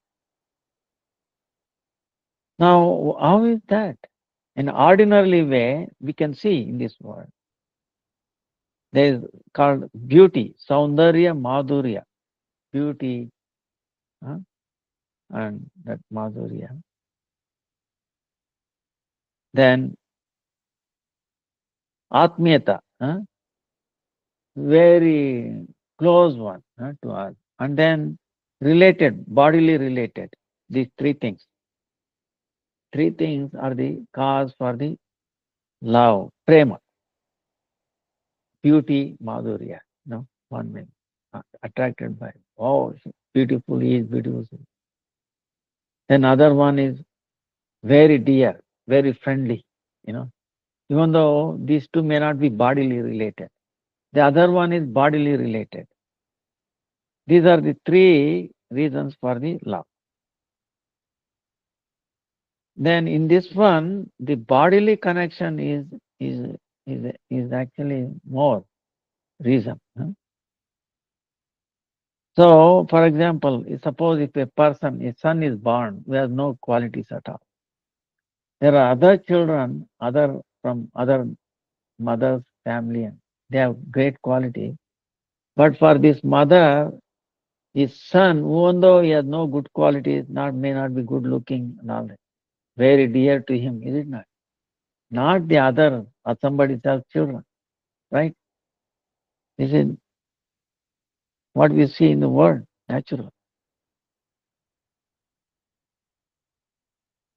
Now, how is that? In ordinarily way, we can see in this world. There is called beauty, Saundarya, Madhurya, beauty, huh? And that Madhurya. Then Atmiyata, huh? Very close one, huh, to us. And then related, bodily related, these three things. Three things are the cause for the love, prema, beauty, Madhurya. One way, attracted by, oh, beautiful, he is beautiful. Then other one is very dear, very friendly, you know. Even though these two may not be bodily related. The other one is bodily related. These are the three reasons for the love. Then in this one, the bodily connection is actually more reason. Huh? So, for example, suppose if a person, a son is born who has no qualities at all. There are other children, other from other mother's family, and they have great quality. But for this mother, his son, even though he has no good qualities, may not be good looking and all that, very dear to him, is it not? Not the other or somebody else's children, right? This is what we see in the world, natural.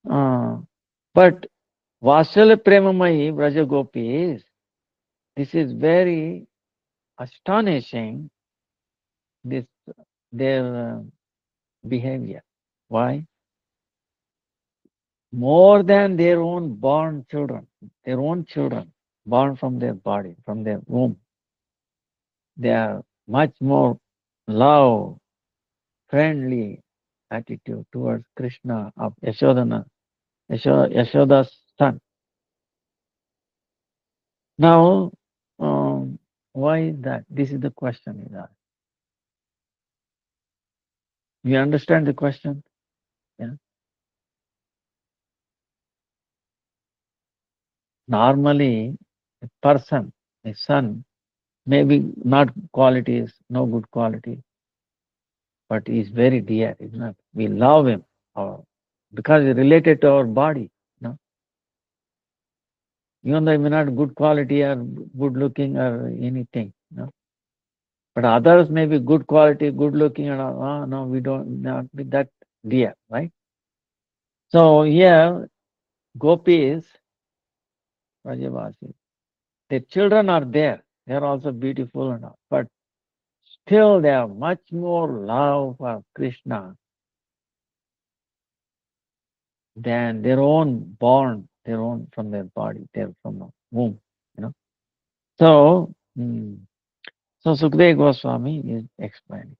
Uh, but Vatsala Premamayi Vraja Gopis, this is very astonishing, this their behavior. Why? More than their own born children, their own children, born from their body, from their womb. They are much more love, friendly attitude towards Krishna of Yashoda's son. Now, why is that? This is the question. You understand the question? Yeah. Normally, a person, a son, maybe not qualities, no good quality, but he is very dear, isn't it? We love him because he's related to our body. No? Even though he may not good quality or good looking or anything. No? But others may be good quality, good looking, and all. No, we don't not be that dear, right? So here, gopis, Rajavasi, their children are there. They are also beautiful and all. But still they have much more love for Krishna than their own born, their own from their body, their from the womb, you know. So, so Sukadeva Goswami is explaining.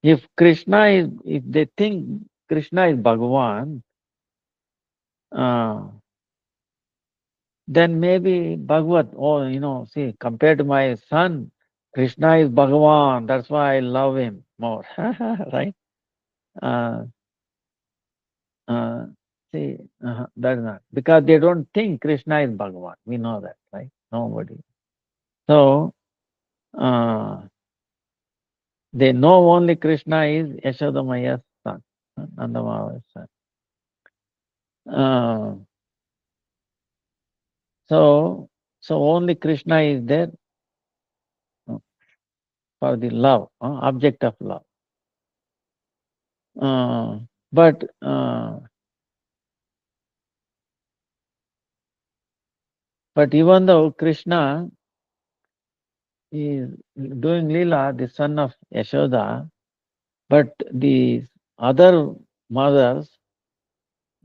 If they think Krishna is Bhagavan, uh, then maybe Bhagavat, oh, see, compared to my son, Krishna is Bhagavan, that's why I love him more, right? Uh, uh, see, that is not, because they don't think Krishna is Bhagavan. We know that, right? Nobody. So, uh, they know only Krishna is Yashodamaya's son, Nandamava's son. Uh, so, so only Krishna is there uh, for the love, object of love. But But even though Krishna is doing Leela, the son of Yashoda, but the other mothers,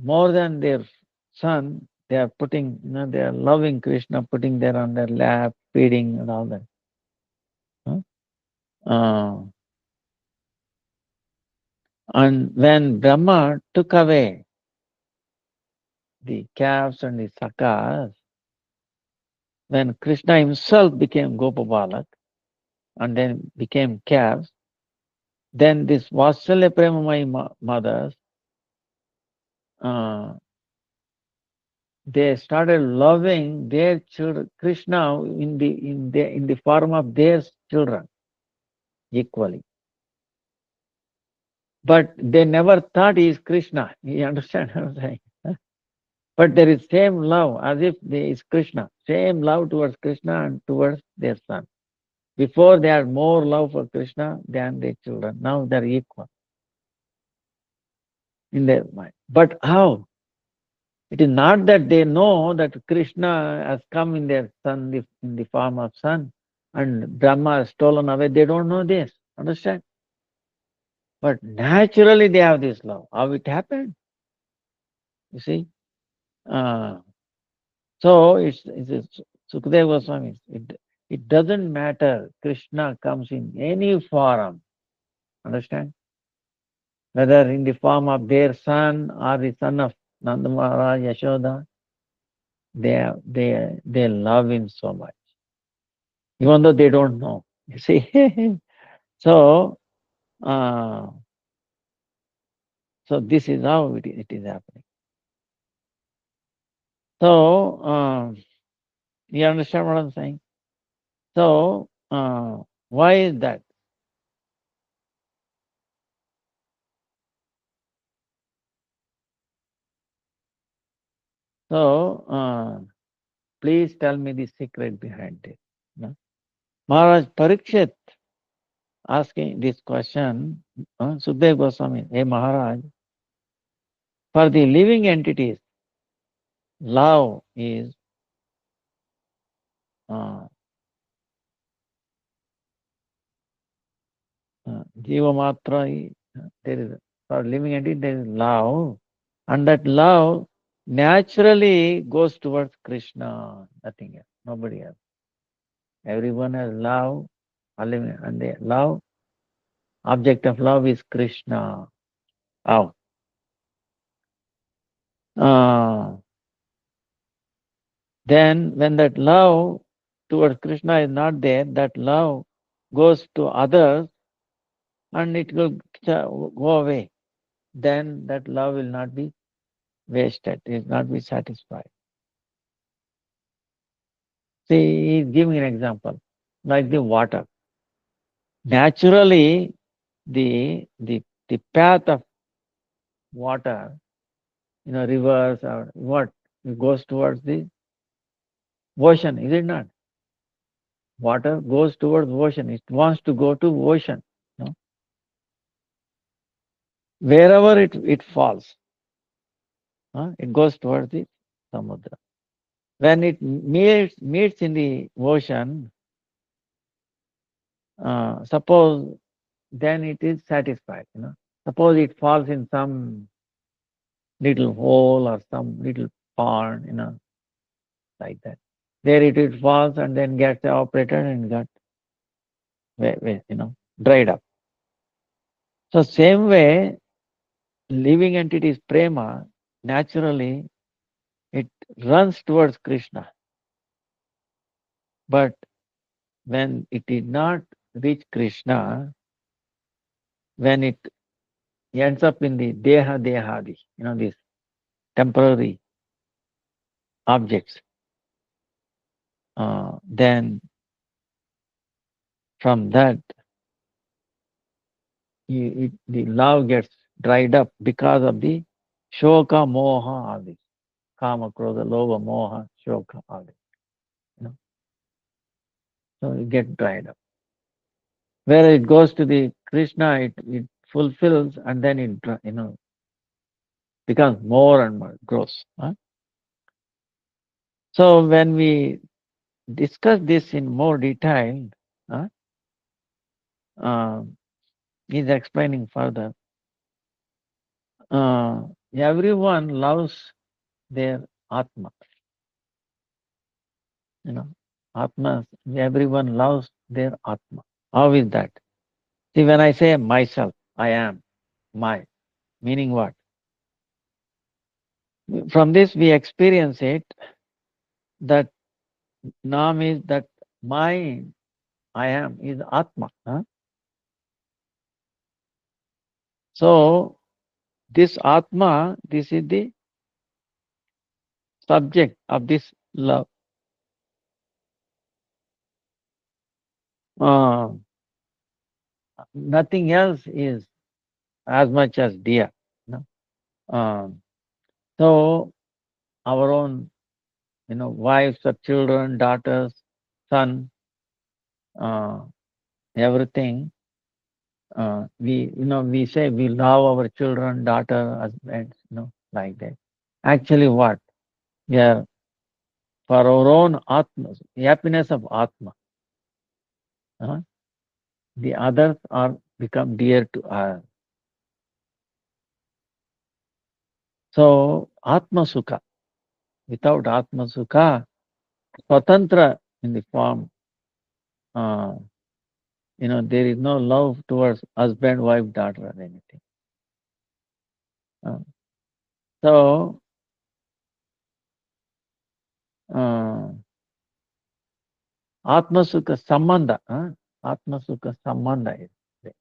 more than their son, they are putting, they are loving Krishna, putting there on their lap, feeding and all that. Huh? Uh, and when Brahma took away the calves and the sakas, when Krishna himself became Gopabalak and then became calves, then this Vatsalya Premamai mothers, uh, they started loving their children, Krishna in the form of their children equally. But they never thought he is Krishna. You understand what I'm saying? But there is same love as if there is Krishna. Same love towards Krishna and towards their son. Before they had more love for Krishna than their children. Now they're equal in their mind. But how? It is not that they know that Krishna has come in their son, in the form of son, and Brahma has stolen away. They don't know this. Understand? But naturally they have this love. How it happened? You see? Uh, so it's Sukadeva Goswami. It doesn't matter. Krishna comes in any form. Understand? Whether in the form of their son or the son of Nanda Maharaj, Yashoda, they love him so much. Even though they don't know. You see? so uh, so this is how it is happening. So you understand what I'm saying? So why is that? So please tell me the secret behind it. No? Maharaj Parikshit asking this question, Sukadeva Goswami, hey Maharaj, for the living entities, love is uh, Jiva Matra, there is, for living entity, there is love, and that love naturally goes towards Krishna, nothing else, nobody else. Everyone has love, and the love, object of love is Krishna. How? Uh, then when that love towards Krishna is not there, that love goes to others and it will go away. Then that love will not be wasted, it will not be satisfied. See, he's giving an example, like the water. Naturally, the path of water, rivers or what, it goes towards the ocean, is it not? Water goes towards ocean. It wants to go to ocean. No? Wherever it falls, it goes towards the samudra. When it meets in the ocean, suppose then it is satisfied. Suppose it falls in some little hole or some little pond, like that. There it falls and then gets evaporated and got dried up. So same way, living entities prema, naturally it runs towards Krishna. But when it did not reach Krishna, when it ends up in the dehadi, these temporary objects, then from that, the love gets dried up because of the shoka, moha, adi, kama, krodha, lobha, moha, shoka, adi. So it gets dried up. Where it goes to the Krishna, it fulfills and then it becomes more and more gross. So when we discuss this in more detail, uh, uh, he's explaining further. Everyone loves their Atma. You know, Atma, everyone loves their Atma. How is that? See, when I say myself, I am, my, meaning what? From this we experience it that Nam is that my, I am is Atma. Huh? So this Atma, this is the subject of this love. Uh, Nothing else is as much as dear. No? So our own, wives or children, daughters, son, uh, everything. We say we love our children, daughter, husbands, like that. Actually, what? We are for our own Atma, happiness of Atma. Uh, the others are become dear to us. So Atma Sukha. Without Atma Sukha, Swatantra in the form, uh, there is no love towards husband, wife, daughter, or anything. Uh, so, uh, Atma Sukha Sambandha, Atma Sukha Sambandha is there.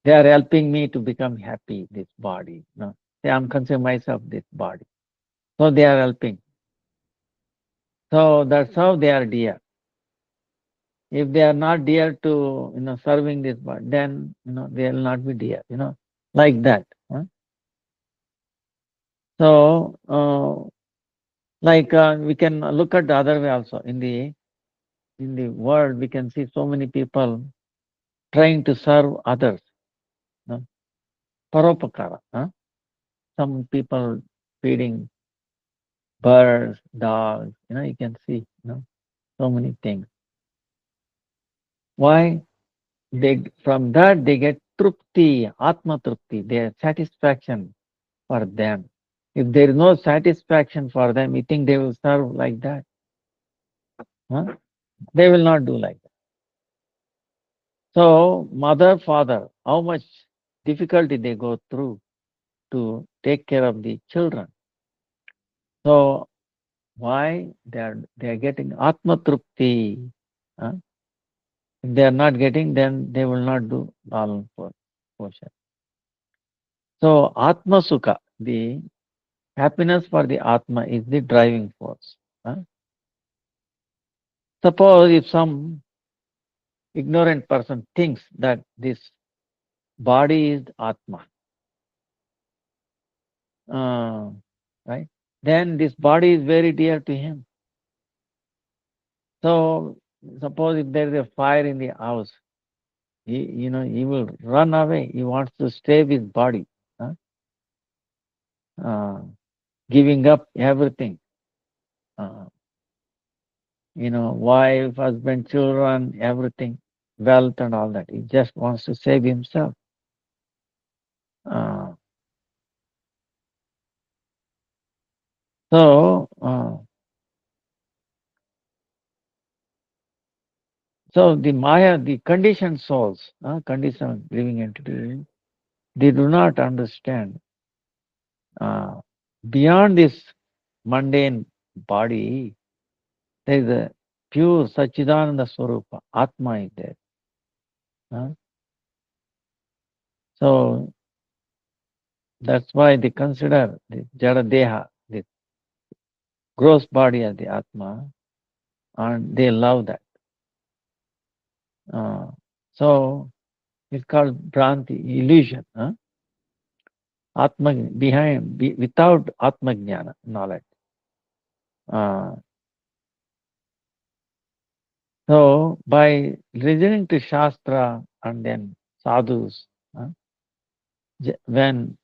They are helping me to become happy, this body. Say, I'm considering myself this body. So they are helping. So that's how they are dear. If they are not dear to, serving this body, then, they will not be dear, like that. So, we can look at the other way also. In the world, we can see so many people trying to serve others. Paropakara. Some people feeding birds, dogs. You can see. So many things. Why? From that they get trupti, atma trupti, their satisfaction for them. If there is no satisfaction for them, you think they will serve like that? Huh? They will not do like that. So, mother, father, how much difficulty they go through to take care of the children. So, why they are getting atma trupti? Huh? If they are not getting, then they will not do lalan poshan. So, atma sukha, the happiness for the atma is the driving force. Huh? Suppose if some ignorant person thinks that this body is atma, right? Then this body is very dear to him. So suppose if there is a fire in the house, he will run away. He wants to stay with body, huh? Giving up everything. Uh, wife, husband, children, everything, wealth and all that. He just wants to save himself. Uh, so, the Maya, the conditioned souls, conditioned living entities, they do not understand beyond this mundane body, there is a pure Sachidananda Swarupa, Atma is there. So that's why they consider the Jada Deha, the gross body as the Atma, and they love that. So it's called Bhranti, illusion. Atma without Atma Jnana, knowledge. Uh, so by listening to Shastra and then sadhus, when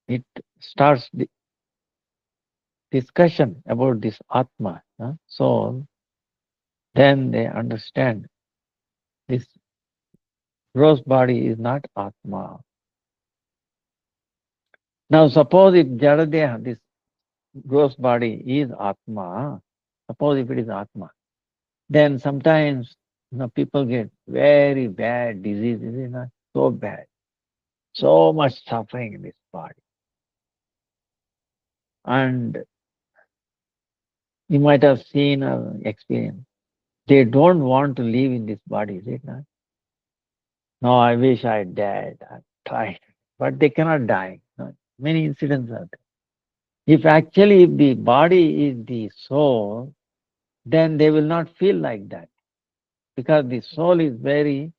it starts the discussion about this Atma, soul, then they understand this gross body is not Atma. Now, suppose if Jadadeha, this gross body, is Atma, suppose if it is Atma, then sometimes people get very bad diseases, so bad, so much suffering in this body. And you might have seen or experienced. They don't want to live in this body, is it not? No, I wish I died. I tried. But they cannot die. No, many incidents are there. If the body is the soul, then they will not feel like that. Because the soul is very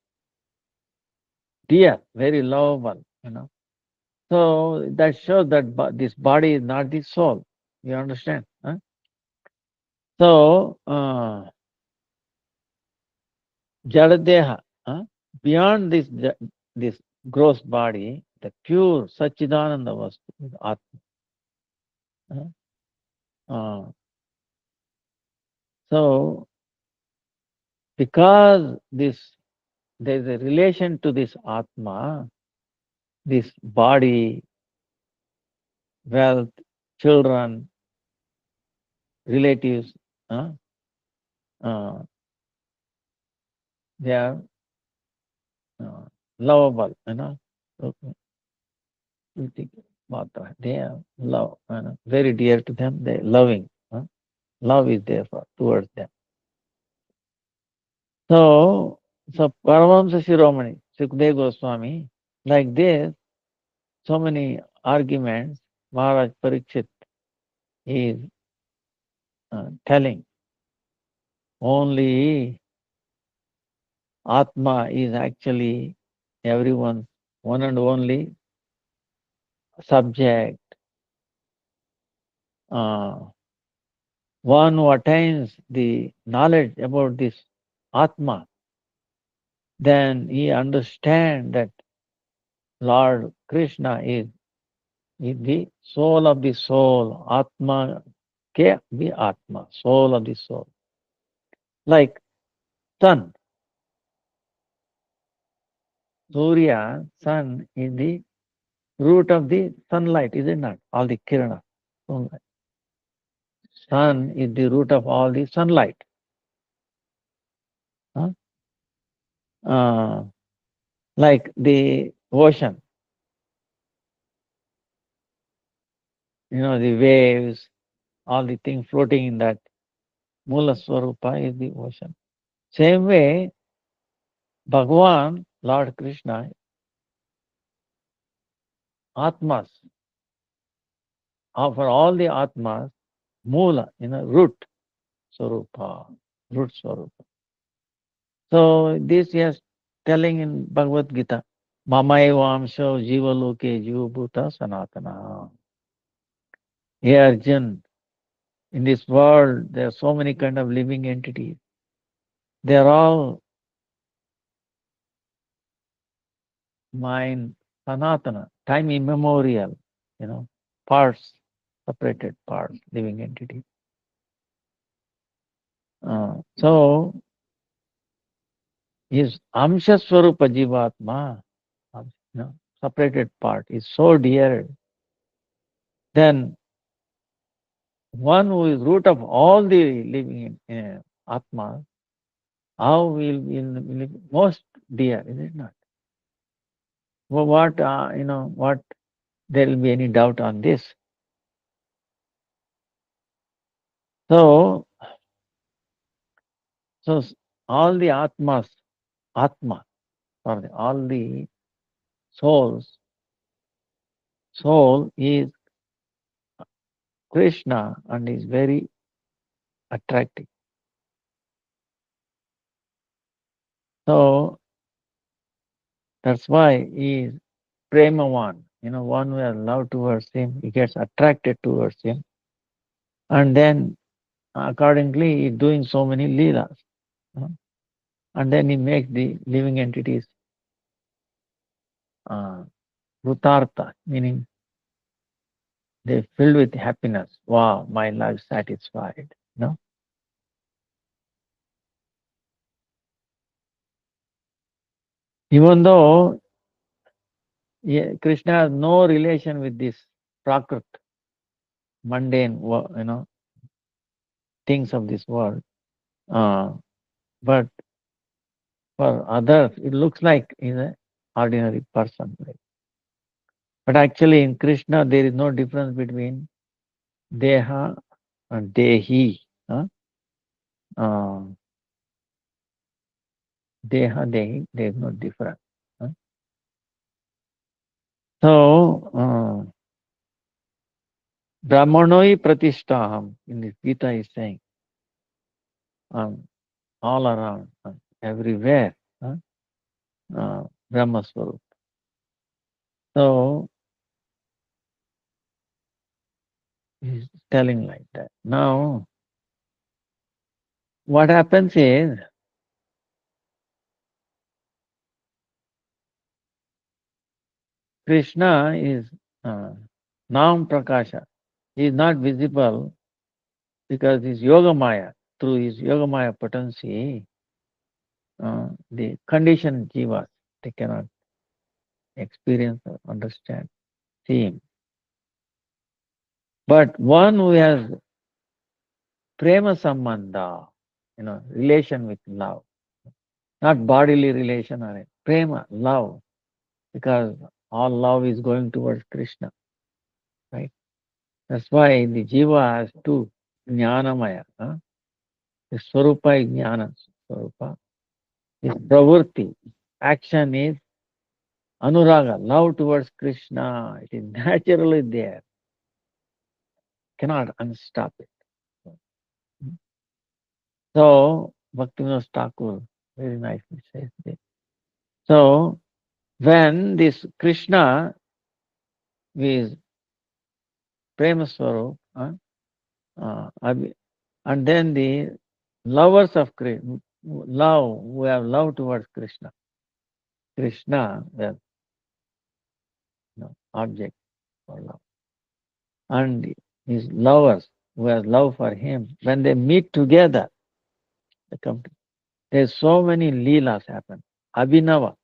dear, very lovable. So that shows that this body is not the soul. You understand? Huh? So, Jadadeha, beyond this gross body, the pure Satchidananda Vastu is Atma. Uh, so, because there is a relation to this Atma, this body, wealth, children, relatives, uh, uh, they are lovable. Okay. You think about that. They are very dear to them. They are loving. Love is there towards them. So Paramahamsa Shiromani, Sukadeva Goswami, like this, so many arguments, Maharaj Parikshit is telling only Atma is actually everyone's one and only subject. One who attains the knowledge about this Atma, then he understands that Lord Krishna is the soul of the soul, Atma ke the Atma, soul of the soul. Like sun, Surya, sun is the root of the sunlight, is it not? All the kirana, sunlight. Sun is the root of all the sunlight. Huh? Like the ocean, the waves, all the things floating in that Mula Swarupa is the ocean. Same way, Bhagavan, Lord Krishna, Atmas, for all the Atmas, Mula, root Swarupa, root Swarupa. So this he is telling in Bhagavad Gita, Mama evamsho jiva loke jiva bhuta sanatana. Hey Arjun, in this world there are so many kind of living entities. They are all mine sanatana, time immemorial, parts, separated parts, living entities. So his amsha swarupa jivatma, separated part, is so dear. Then one who is root of all the living atma, how will be most dear, is it not? Well, what there will be any doubt on this? So, so all the atma, sorry, all the souls, soul is Krishna and is very attractive. So that's why he is premavan, one who has love towards him, he gets attracted towards him, and then accordingly he is doing so many leelas. And then he makes the living entities rutartha, meaning they filled with happiness. Wow, my life satisfied. Even though Krishna has no relation with this prakrit, mundane, things of this world, uh, but for others, it looks like he's an ordinary person. Right? But actually, in Krishna, there is no difference between deha and dehi. Huh? Uh, deha, dehi, there is no difference. Huh? So, Brahmanoi pratishtaham, in the Gita is saying, um, all around, everywhere, Brahma Swarup. So, he's telling like that. Now, what happens is, Krishna is Nam Prakasha. He is not visible because his Yoga Maya, through his Yoga Maya potency, the conditioned jivas, they cannot experience or understand, see him. But one who has prema sambandha, relation with love, not bodily relation or prema, love, because all love is going towards Krishna, right? That's why the jiva has two, jnanamaya. The swarupa is jnana swarupa. His pravurti, action is anuraga, love towards Krishna. It is naturally there. Cannot unstop it. So, Bhaktivinoda Thakur very nicely says this. So, when this Krishna is Prema Swarup, and then the lovers of Krishna, love, who have love towards Krishna, Krishna, the object for love, and his lovers who have love for him, when they meet together, they come to, there's so many leelas happen. Abhinava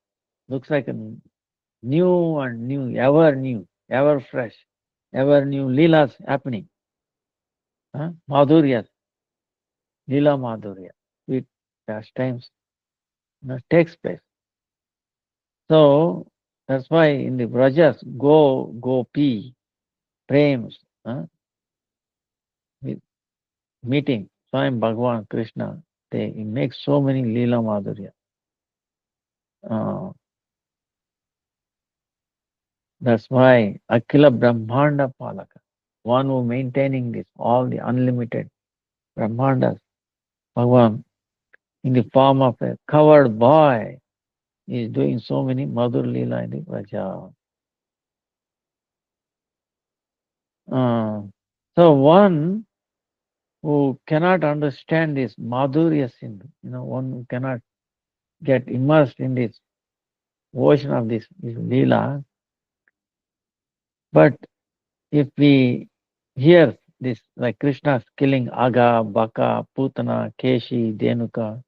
looks like a new and new, ever fresh, ever new leelas happening. Madhurya, Leela Madhurya, sweet pastimes takes place. So that's why in the Vrajas, Gopi, Prems, with meeting Swayam Bhagavan Krishna, they make so many Leela Madhurya. That's why Akila Brahmanda Palaka, one who maintaining this, all the unlimited Brahmandas, Bhagavan, in the form of a covered boy, is doing so many Madhur Leela in the Vraja. So one who cannot understand this Madhurya sin, one who cannot get immersed in this ocean of this Leela, but if we hear this, like Krishna's killing Aga, Baka, Putana, Keshi, Denuka,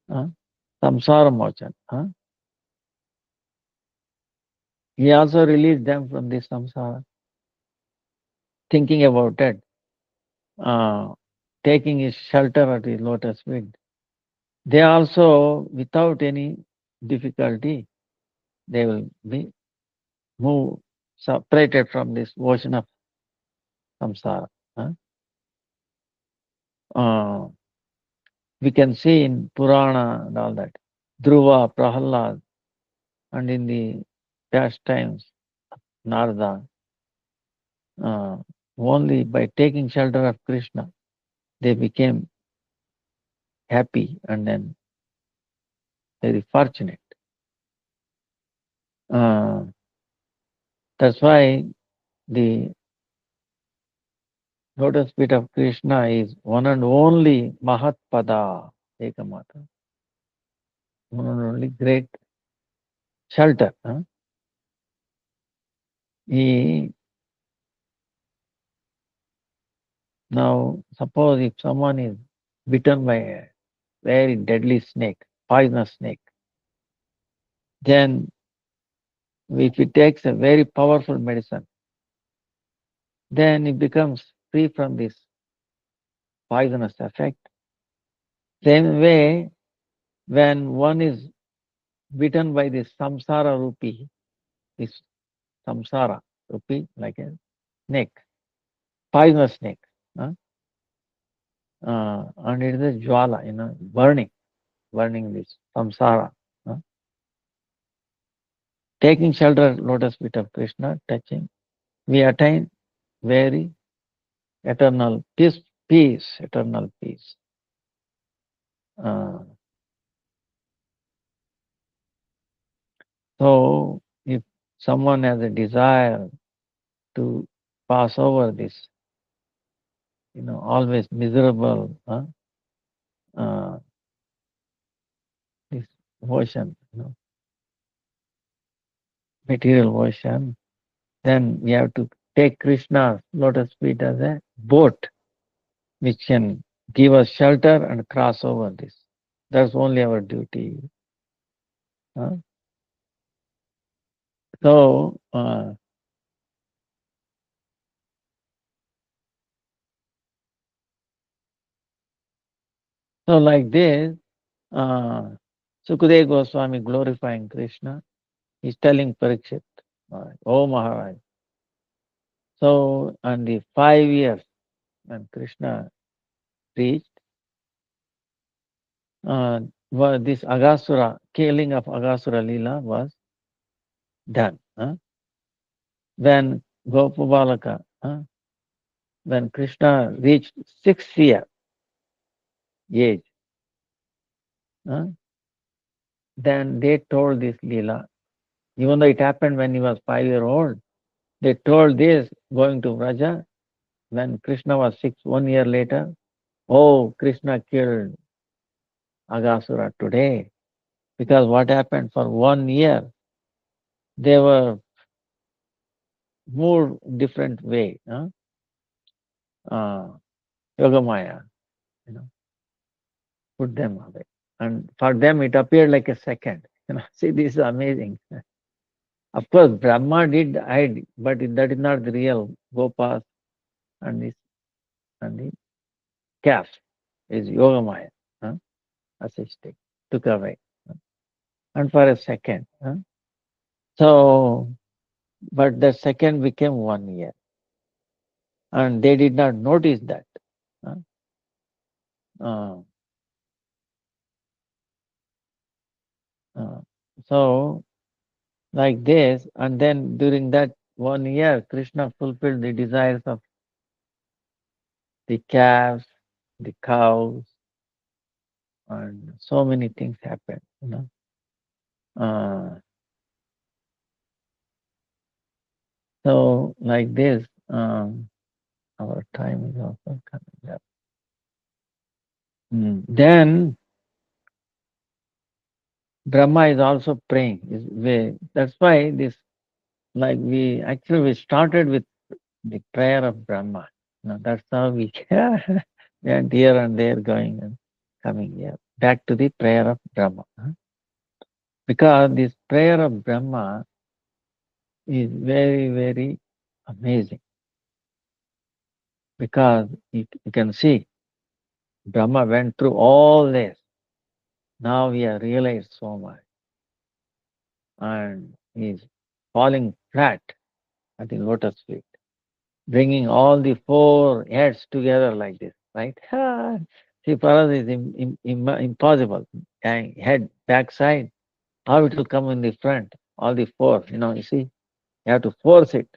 Samsara Mochan, he also released them from this samsara, thinking about it, taking his shelter at his lotus feet. They also, without any difficulty, they will be moved, separated from this ocean of samsara. We can see in Purana and all that, Dhruva, Prahalad, and in the past times, Narada, only by taking shelter of Krishna, they became happy and then very fortunate. Uh, that's why the lotus feet of Krishna is one and only Mahatpada, Ekamata, one and only great shelter. He, now, suppose if someone is bitten by a very deadly snake, poisonous snake, then if it takes a very powerful medicine, then it becomes free from this poisonous effect. Same way, when one is bitten by this samsara rupi, this samsara rupi, like a snake, poisonous snake, huh? And it is a jwala, burning this samsara. Huh? Taking shelter lotus feet of Krishna, touching, we attain very eternal peace, eternal peace. Uh, so if someone has a desire to pass over this, always miserable, uh, this ocean, material ocean, then we have to take Krishna's lotus feet as a boat which can give us shelter and cross over this. That's only our duty. Huh? So, like this, uh, Sukadeva Goswami glorifying Krishna, he's telling Parikshit, oh Maharaj. So, on the 5 years when Krishna reached, this Agasura, killing of Agasura Leela was done. Huh? When Gopabalaka, when Krishna reached 6 year age, then they told this Leela, even though it happened when he was 5 year old, they told this going to Vraja when Krishna was 1 year later. Oh, Krishna killed Agasura today. Because what happened for 1 year, they were moved different way. Yogamaya, put them away. And for them it appeared like a second. See, this is amazing. Of course, Brahma did hide, but that is not the real Gopas and this and the calf is Yogamaya, assisting, took away. And for a second. So, but the second became 1 year. And they did not notice that. Uh, uh, so, like this, and then during that 1 year, Krishna fulfilled the desires of the calves, the cows, and so many things happened. Uh, so, like this, our time is also coming up. Then Brahma is also praying. That's why this, like we started with the prayer of Brahma. That's how we went here and there, going and coming here. Back to the prayer of Brahma. Because this prayer of Brahma is very, very amazing. Because you can see Brahma went through all this. Now he has realized so much. And he's falling flat at the lotus feet, bringing all the four heads together like this, right? See, for us it's impossible. Head, backside, how it will come in the front, all the four, you see, you have to force it.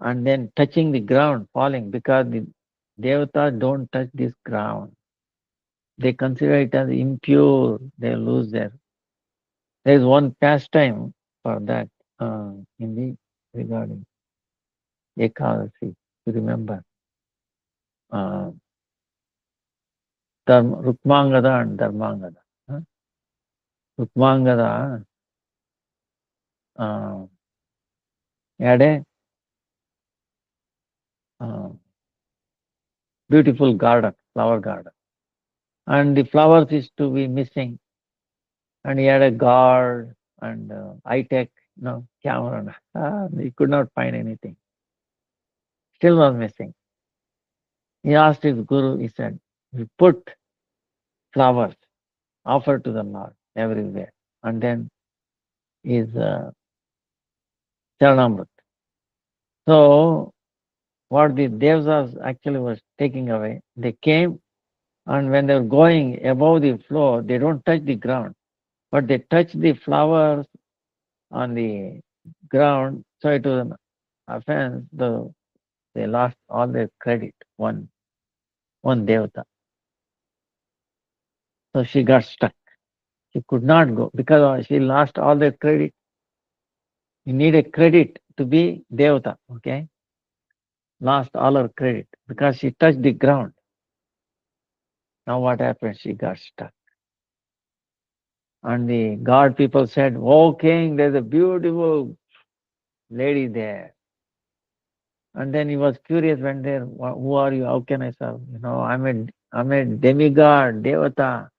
And then touching the ground, falling, because the devatas don't touch this ground. They consider it as impure, they lose their. There is one pastime for that in the regarding Ekadasi, you remember. Uh, Rukmangada and Dharmangada. Rukmangada had a uh, beautiful garden, flower garden. And the flowers is to be missing. And he had a guard and high-tech, camera. He could not find anything. Still was missing. He asked his guru, he said, we put flowers, offer to the Lord everywhere. And then his Charanamrit. So what the Devas actually was taking away, they came, and when they're going above the floor, they don't touch the ground, but they touch the flowers on the ground. So it was an offense. They lost all their credit. One Devata. So she got stuck. She could not go because she lost all their credit. You need a credit to be Devata. Okay, lost all her credit because she touched the ground. Now what happened? She got stuck. And the God people said, "Oh king, there's a beautiful lady there." And then he was curious when there, who are you? How can I serve? I'm a demigod, devata.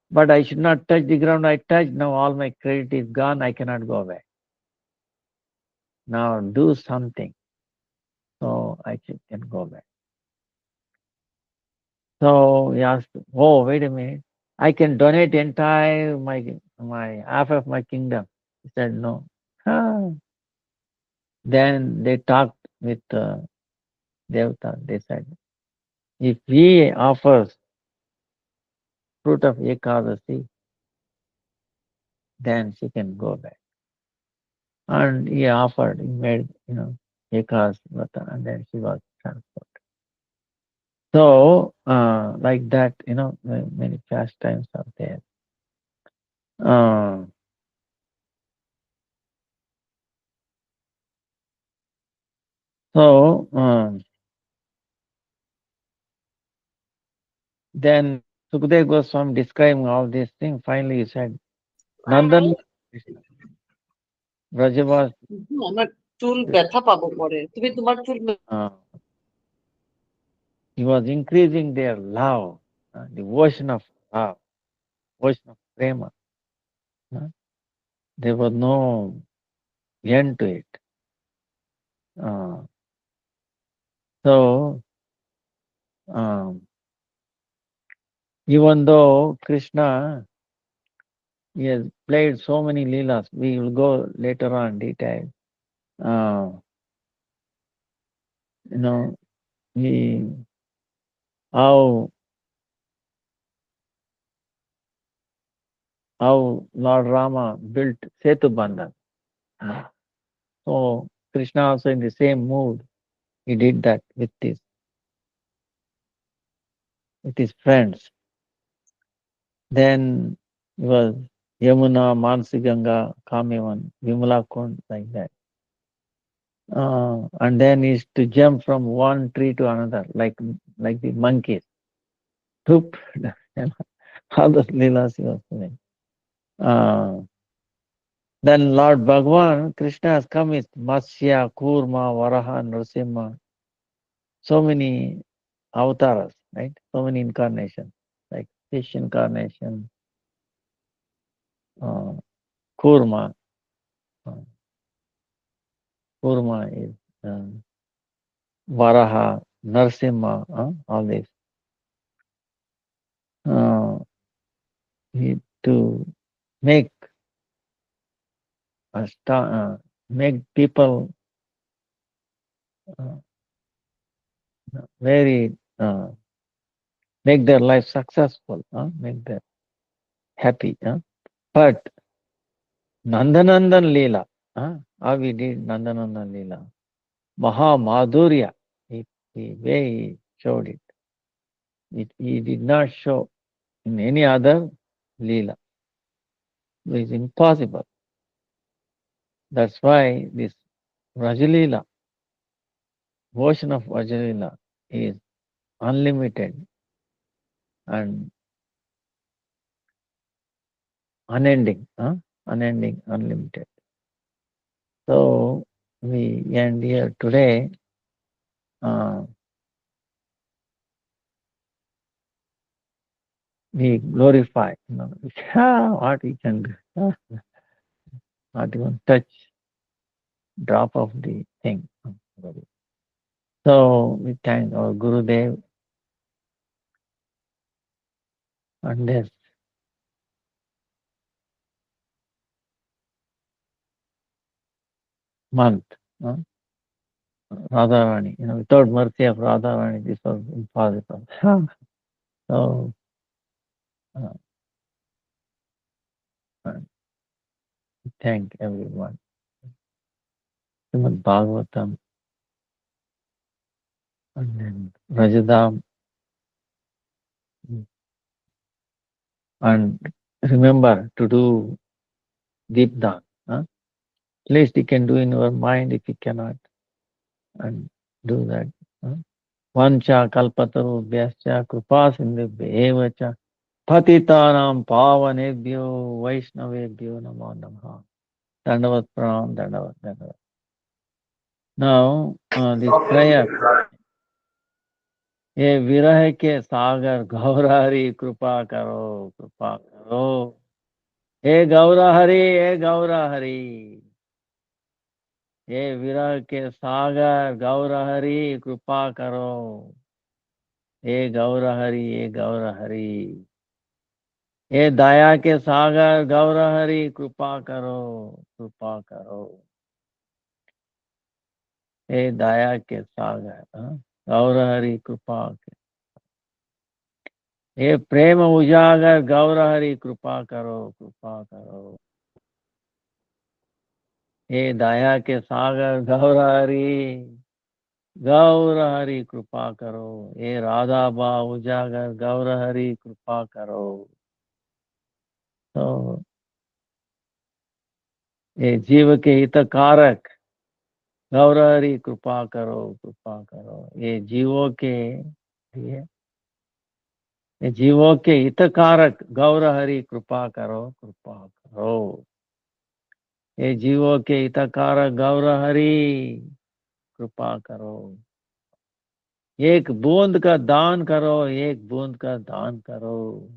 But I should not touch the ground. I touched. Now all my credit is gone. I cannot go back. Now do something so I can go back. So he asked, "Oh, wait a minute. I can donate entire my half of my kingdom." He said, "No." Ah. Then they talked with Devata. They said, "If he offers fruit of Ekadasi, then she can go back." And he offered, he made, Ekadasi Vrata, and then she was transferred. So, like that, many pastimes are there. Uh, so, then Sukadeva Goswami describing all these things, finally he said, Nandan Brajavas, আমার চুল ব্যথা পাবো পরে, তুমি তোমার চুল he was increasing their love, devotion of love, devotion of prema. There was no end to it. Uh, so, um, even though Krishna, he has played so many leelas, we will go later on detail. Uh, you know, he how how Lord Rama built Setu Bandhan. So Krishna also in the same mood, he did that with his friends. Then it was Yamuna, Mansi Ganga, Kamyavan, Vimala Kund, like that. And then is to jump from one tree to another, like the monkeys. Toop, all those leelas he was doing. Then Lord Bhagwan, Krishna has come with Matsya, Kurma, Varaha, Nrsimha, so many avatars, right? So many incarnations, like fish incarnation, uh, Kurma. Uh, Kurma is Varaha, Nrsimha, all this. Uh, to make make people uh, very make their life successful, make them happy. But Nandanandan Leela, how we did Nandanandan Leela, Maha Madhurya, the way he showed it, he did not show in any other Leela. It is impossible. That's why this Rajalila, version of Rajalila is unlimited and unending, unending, unlimited. So we end here today. Uh, we glorify, what we can do. not even touch drop of the thing. So we thank our Gurudev on this month. Radharani, without mercy of Radharani, this was impossible. So, uh, thank everyone. Srimad Bhagavatam and then Rajadam, and remember to do Deepdan. At least you can do in your mind if you cannot, and do that. Vancha kalpataru vyascha kripa sindhubhyo cha patitanam pavanebhyo vaishnavebhyo namo namaha. Dandavat pranam, dandavat, dandavat. Now, this prayer, ये विरह के सागर गौरहरि कृपा करो, कृपा करो. हे गौरहरि, हे गौरहरि. ये विरह के सागर गौरहरि कृपा करो. हे गौरहरि, हे गौरहरि. ये दया के सागर गौरहरि कृपा करो, कृपा करो. हे दया के सागर गौरहरि कृपा के. हे प्रेम उजागर गौरहरि कृपा करो, कृपा करो. हे दया के सागर गौरहरि, गौरहरि कृपा करो. हे राधा बा उजागर गौरहरि कृपा करो. तो ये जीव के हितकारक गौरहरि कृपा करो, कृपा करो. ये जीवों के हितकारक गौरहरि कृपा करो, कृपा करो. ये जीवों के हितकारक गौरहरि कृपा करो. एक बूंद का दान करो, एक बूंद का दान करो.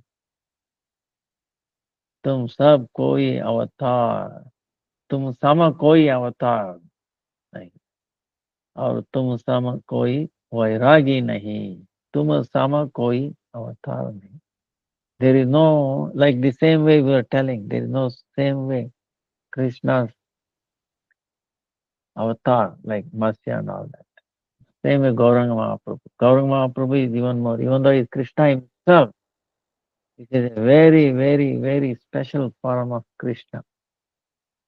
तुम सब कोई अवतार, तुम सम कोई अवतार नहीं, और तुम सम कोई वैरागी नहीं. तुम सम कोई अवतार नहीं. There is no, like the same way we are telling, there is no same way Krishna's avatar, like Matsya and all that. Same way Gauranga Mahaprabhu. Gauranga Mahaprabhu is even more, even though he is Krishna himself, it is a very, very, very special form of Krishna,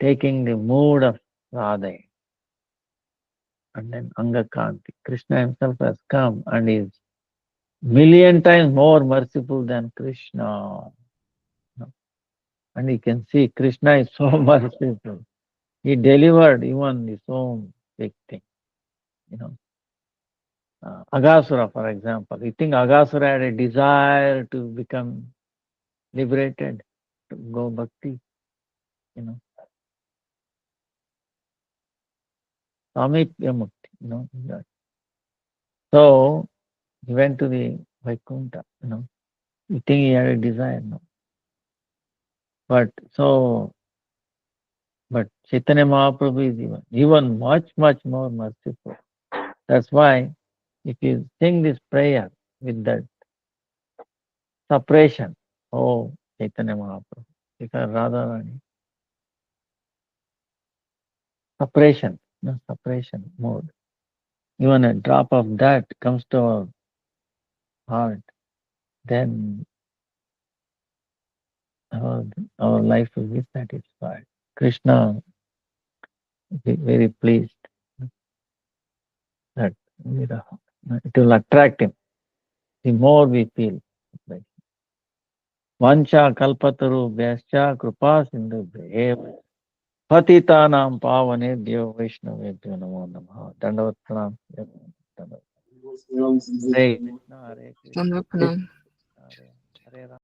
taking the mood of Radha. And then Angakanti. Krishna himself has come and is million times more merciful than Krishna. And you can see Krishna is so merciful. He delivered even his own victim. Aghasura, for example. You think Aghasura had a desire to become liberated, to go bhakti? Samipya mukti, that. So he went to the Vaikuntha, You think he had a desire? No. But Chaitanya Mahaprabhu is even much, much more merciful. That's why if you sing this prayer with that separation, oh Chaitanya Mahaprabhu, because Radharani, separation mode. Even a drop of that comes to our heart, then our life will be satisfied. Krishna will be very pleased that it will attract him. The more we feel like Vancha kalpataru vyascha kripa sindhu bheva patitanam pavanebhyo vaishnavebhyo namo namaha. Dandavat pranam. Dandavat. Hare Krishna, Hare Krishna, Nandapana. Hare Hare Rama.